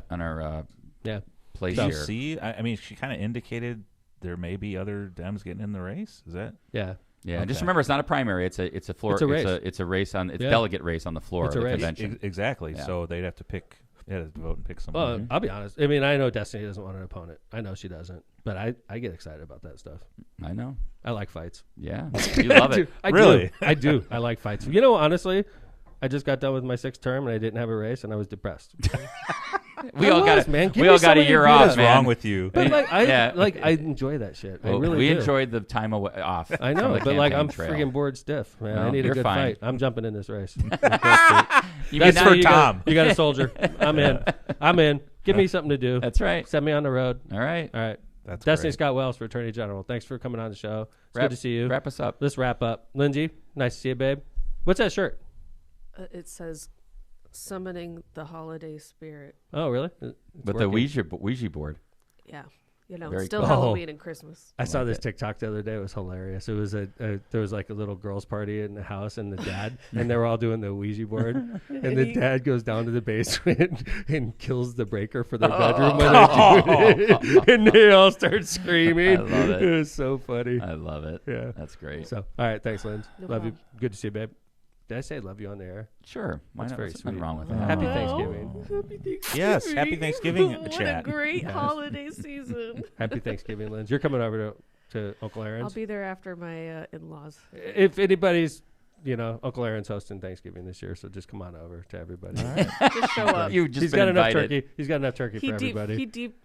Speaker 2: place
Speaker 4: Do you
Speaker 2: here.
Speaker 4: see? I mean, she kind of indicated there may be other Dems getting in the race. Is that?
Speaker 1: Yeah.
Speaker 2: Yeah,
Speaker 4: Okay.
Speaker 2: just remember it's not a primary. It's a floor.
Speaker 1: It's a race.
Speaker 2: It's a race on. It's
Speaker 1: Yeah.
Speaker 2: delegate race on the floor
Speaker 1: It's
Speaker 2: of
Speaker 1: a
Speaker 2: the
Speaker 1: race.
Speaker 2: convention.
Speaker 4: Exactly.
Speaker 2: Yeah.
Speaker 4: So they'd have to pick. They had to vote and pick someone.
Speaker 1: Well, I'll be honest. I mean, I know Destiny doesn't want an opponent. I know she doesn't. But I get excited about that stuff.
Speaker 2: I know.
Speaker 1: I like fights.
Speaker 2: Yeah, you love it.
Speaker 1: I
Speaker 4: Really?
Speaker 1: do. I do. I like fights. Honestly, I just got done with my 6th term and I didn't have a race and I was depressed.
Speaker 2: We all got
Speaker 1: man.
Speaker 2: we all got a year off.
Speaker 4: What is
Speaker 2: man.
Speaker 4: wrong with you?
Speaker 1: But I enjoy that shit. I really
Speaker 2: we
Speaker 1: do.
Speaker 2: enjoyed the time off.
Speaker 1: I know,
Speaker 2: from the
Speaker 1: but like I'm
Speaker 2: campaign trail.
Speaker 1: freaking bored stiff, man.
Speaker 2: No,
Speaker 1: I need a
Speaker 2: you're
Speaker 1: good
Speaker 2: fine.
Speaker 1: fight. I'm jumping in this race.
Speaker 4: That's for Tom.
Speaker 1: You got a soldier. I'm in. Give me something to do.
Speaker 2: That's right.
Speaker 1: Send me on the road.
Speaker 2: All right.
Speaker 4: That's
Speaker 1: Destiny
Speaker 4: great.
Speaker 1: Scott Wells for Attorney General. Thanks for coming on the show. It's good to see you.
Speaker 2: Wrap us up.
Speaker 1: Let's wrap up. Lindsay, nice to see you, babe. What's that shirt?
Speaker 3: It says summoning the holiday spirit.
Speaker 1: Oh, really?
Speaker 2: With the Ouija board.
Speaker 3: Yeah. You know,
Speaker 2: Very
Speaker 3: still
Speaker 2: cool.
Speaker 3: Halloween and Christmas.
Speaker 1: I saw this TikTok the other day. It was hilarious. It was there was like a little girls' party in the house, and the dad, and they were all doing the Ouija board, and the dad goes down to the basement and kills the breaker for their bedroom when they do it, and they all start screaming.
Speaker 2: I love it.
Speaker 1: It was so funny.
Speaker 2: I love it.
Speaker 1: Yeah,
Speaker 2: that's great.
Speaker 1: So, all right, thanks, Linz.
Speaker 3: No
Speaker 1: Love
Speaker 3: problem.
Speaker 1: you. Good to see you, babe. Did I say love you on the air?
Speaker 2: Sure. Why
Speaker 1: That's
Speaker 2: not?
Speaker 1: very
Speaker 2: There's nothing
Speaker 1: sweet.
Speaker 2: wrong with that.
Speaker 1: Happy Thanksgiving.
Speaker 3: Happy Thanksgiving.
Speaker 4: Yes, happy Thanksgiving,
Speaker 3: What
Speaker 4: chat.
Speaker 3: a great holiday season.
Speaker 1: Happy Thanksgiving, Linz. You're coming over to Uncle
Speaker 3: I'll
Speaker 1: Aaron's.
Speaker 3: be there after my in-laws.
Speaker 1: If anybody's, Uncle Aaron's hosting Thanksgiving this year, so just come on over to everybody.
Speaker 3: Just show up.
Speaker 2: You've just
Speaker 1: He's
Speaker 2: been
Speaker 1: got enough
Speaker 2: invited.
Speaker 1: turkey. He's got enough turkey for everybody.
Speaker 3: He deep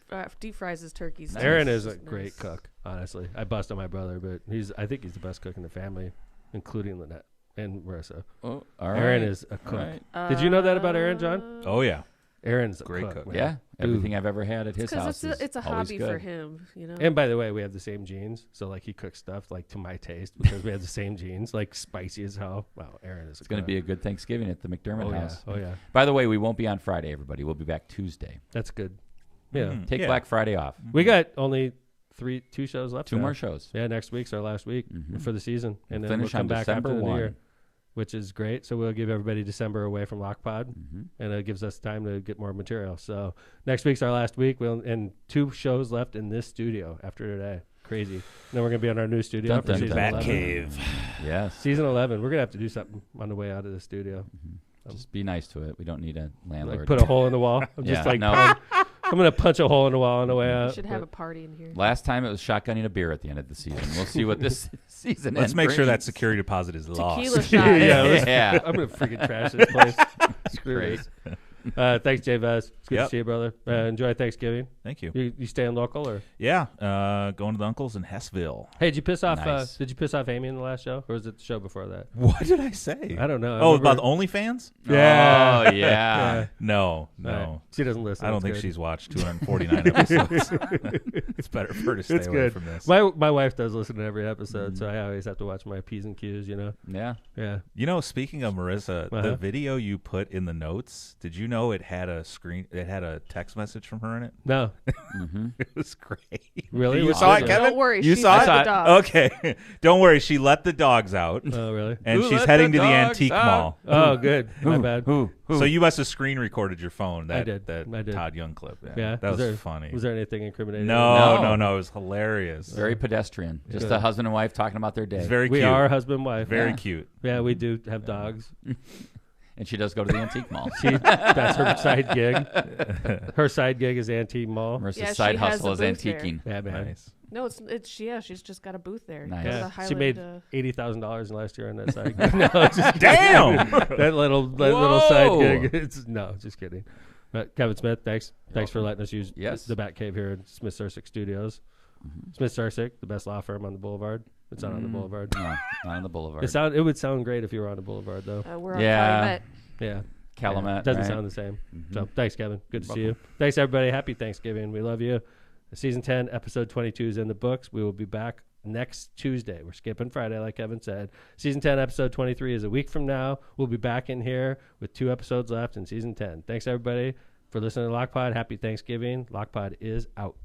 Speaker 3: fries his turkeys. too.
Speaker 1: Aaron is a
Speaker 3: It's
Speaker 1: great
Speaker 3: nice.
Speaker 1: cook, honestly. I bust on my brother, but I think he's the best cook in the family, including Lynette and Marissa.
Speaker 2: Oh, all right.
Speaker 1: Aaron is a cook.
Speaker 2: All right.
Speaker 1: Did you know that about Aaron, John?
Speaker 4: Oh yeah.
Speaker 1: Aaron's a
Speaker 4: Great cook.
Speaker 1: man.
Speaker 2: Yeah.
Speaker 1: Dude.
Speaker 2: Everything I've ever had at his
Speaker 3: Because
Speaker 2: house
Speaker 3: it's a
Speaker 2: always
Speaker 3: hobby
Speaker 2: good.
Speaker 3: for him, you know.
Speaker 1: And by the way, we have the same genes, so like he cooks stuff like to my taste because we have the same genes, like spicy as hell. Wow, Aaron is.
Speaker 2: It's going to be a good Thanksgiving at the McDermott house.
Speaker 1: Oh yeah,
Speaker 2: By the way, we won't be on Friday, everybody. We'll be back Tuesday.
Speaker 1: that's good. Yeah,
Speaker 2: Take Black Friday off.
Speaker 1: we got only 2 shows left.
Speaker 2: Two
Speaker 1: now.
Speaker 2: more shows.
Speaker 1: Yeah, next week's our last week for the season, and then
Speaker 2: Finish
Speaker 1: we'll come
Speaker 2: on
Speaker 1: back
Speaker 2: December
Speaker 1: after the new
Speaker 2: 1.
Speaker 1: year, which is great. So we'll give everybody December away from LOCPod, and it gives us time to get more material. So next week's our last week. And 2 shows left in this studio after today. Crazy. And then we're gonna be on our new studio
Speaker 2: Dun,
Speaker 1: for
Speaker 2: dun,
Speaker 1: season
Speaker 2: dun.
Speaker 1: 11.
Speaker 4: Batcave.
Speaker 2: Yes.
Speaker 1: Season 11. We're gonna have to do something on the way out of the studio.
Speaker 2: Just be nice to it. We don't need a landlord.
Speaker 1: Like put a hole in the wall. I'm
Speaker 2: Yeah,
Speaker 1: just like
Speaker 2: no.
Speaker 1: I'm gonna punch a hole in the wall on the way
Speaker 3: We
Speaker 1: out.
Speaker 3: should have a party in here.
Speaker 2: Last time it was shotgunning a beer at the end of the season. We'll see what this season
Speaker 4: Let's
Speaker 2: end
Speaker 4: make sure that
Speaker 2: brings.
Speaker 4: security deposit is lost.
Speaker 3: Tequila shot.
Speaker 2: Yeah.
Speaker 1: I'm gonna freaking trash this place. Screw
Speaker 2: Great.
Speaker 1: this. Thanks, Jay Vaz. It's good to
Speaker 4: Yep.
Speaker 1: see you, brother. Enjoy Thanksgiving.
Speaker 4: Thank you.
Speaker 1: You staying local or?
Speaker 4: Yeah, going to the uncles in Hessville.
Speaker 1: Hey, did you piss off?
Speaker 2: Nice.
Speaker 1: Did you piss off Amy in the last show, or was it the show before that?
Speaker 4: What did I say?
Speaker 1: I don't know. I
Speaker 4: Oh,
Speaker 1: remember-
Speaker 4: about OnlyFans?
Speaker 1: Yeah.
Speaker 2: Oh, yeah.
Speaker 4: No.
Speaker 1: All right. She doesn't listen.
Speaker 4: I don't
Speaker 1: That's
Speaker 4: think
Speaker 1: good.
Speaker 4: she's watched 249 episodes. It's better for her to stay
Speaker 1: It's
Speaker 4: away
Speaker 1: good.
Speaker 4: from this.
Speaker 1: My wife does listen to every episode, so I always have to watch my P's and Q's.
Speaker 2: Yeah.
Speaker 1: Yeah.
Speaker 4: You know, speaking of Marissa,
Speaker 1: Uh-huh.
Speaker 4: the video you put in the notes, did you know it had a text message from her in it?
Speaker 1: No.
Speaker 4: It was great.
Speaker 1: Really?
Speaker 4: You
Speaker 1: What
Speaker 4: saw
Speaker 1: did
Speaker 4: it,
Speaker 1: it?
Speaker 4: Kevin?
Speaker 3: Don't worry,
Speaker 4: You
Speaker 3: she
Speaker 4: saw
Speaker 3: let
Speaker 4: it?
Speaker 3: the dog.
Speaker 4: Okay. Don't worry. She let the dogs out,
Speaker 1: Oh, really?
Speaker 4: and
Speaker 2: Who
Speaker 4: she's
Speaker 2: let
Speaker 4: heading
Speaker 2: the
Speaker 4: to the
Speaker 2: dogs
Speaker 4: antique
Speaker 2: out?
Speaker 4: mall.
Speaker 1: Oh, good. My bad.
Speaker 2: Who?
Speaker 4: So you must have screen recorded your phone. That,
Speaker 1: I did.
Speaker 4: That
Speaker 1: I did.
Speaker 4: Todd Young clip.
Speaker 1: Yeah.
Speaker 4: That was
Speaker 1: there,
Speaker 4: funny.
Speaker 1: Was there anything incriminating?
Speaker 4: No.
Speaker 2: No.
Speaker 4: It was hilarious.
Speaker 2: Very pedestrian. Just
Speaker 1: Yeah.
Speaker 2: a husband and wife talking about their day.
Speaker 4: It's very
Speaker 1: We
Speaker 4: cute.
Speaker 1: are husband and wife.
Speaker 4: Very
Speaker 2: Yeah.
Speaker 4: cute.
Speaker 1: Yeah, we do have dogs.
Speaker 2: And she does go to the antique mall.
Speaker 1: That's her side gig. Her side gig is antique mall.
Speaker 2: Marissa's
Speaker 3: Yeah,
Speaker 2: side
Speaker 3: she has
Speaker 2: hustle
Speaker 3: a
Speaker 2: is
Speaker 3: booth there.
Speaker 2: antiquing.
Speaker 1: Yeah, man.
Speaker 4: Nice.
Speaker 3: No, it's she's just got a booth there.
Speaker 2: Nice.
Speaker 3: Go to
Speaker 1: Yeah,
Speaker 3: the
Speaker 1: she
Speaker 3: Highland,
Speaker 1: made $80,000 last year on that side gig. No, just kidding.
Speaker 4: Damn!
Speaker 1: that little side
Speaker 2: Whoa.
Speaker 1: gig. No, just kidding. But Kevin Smith, thanks for letting us use
Speaker 2: Yes.
Speaker 1: the Batcave here in Smith Sursick Studios. Smith Sursick, the best law firm on the Boulevard. It's not on the Boulevard.
Speaker 2: No, not on the boulevard.
Speaker 1: It would sound great if you were on the Boulevard, though.
Speaker 3: we're on
Speaker 2: Yeah.
Speaker 3: Calumet.
Speaker 1: Yeah.
Speaker 2: Calumet.
Speaker 1: Doesn't
Speaker 2: right?
Speaker 1: sound the same. So thanks, Kevin. Good to see you. Thanks, everybody. Happy Thanksgiving. We love you. Season 10, episode 22 is in the books. We will be back next Tuesday. We're skipping Friday, like Kevin said. Season 10, episode 23 is a week from now. We'll be back in here with 2 episodes left in season 10. Thanks, everybody, for listening to LOCPod. Happy Thanksgiving. LOCPod is out.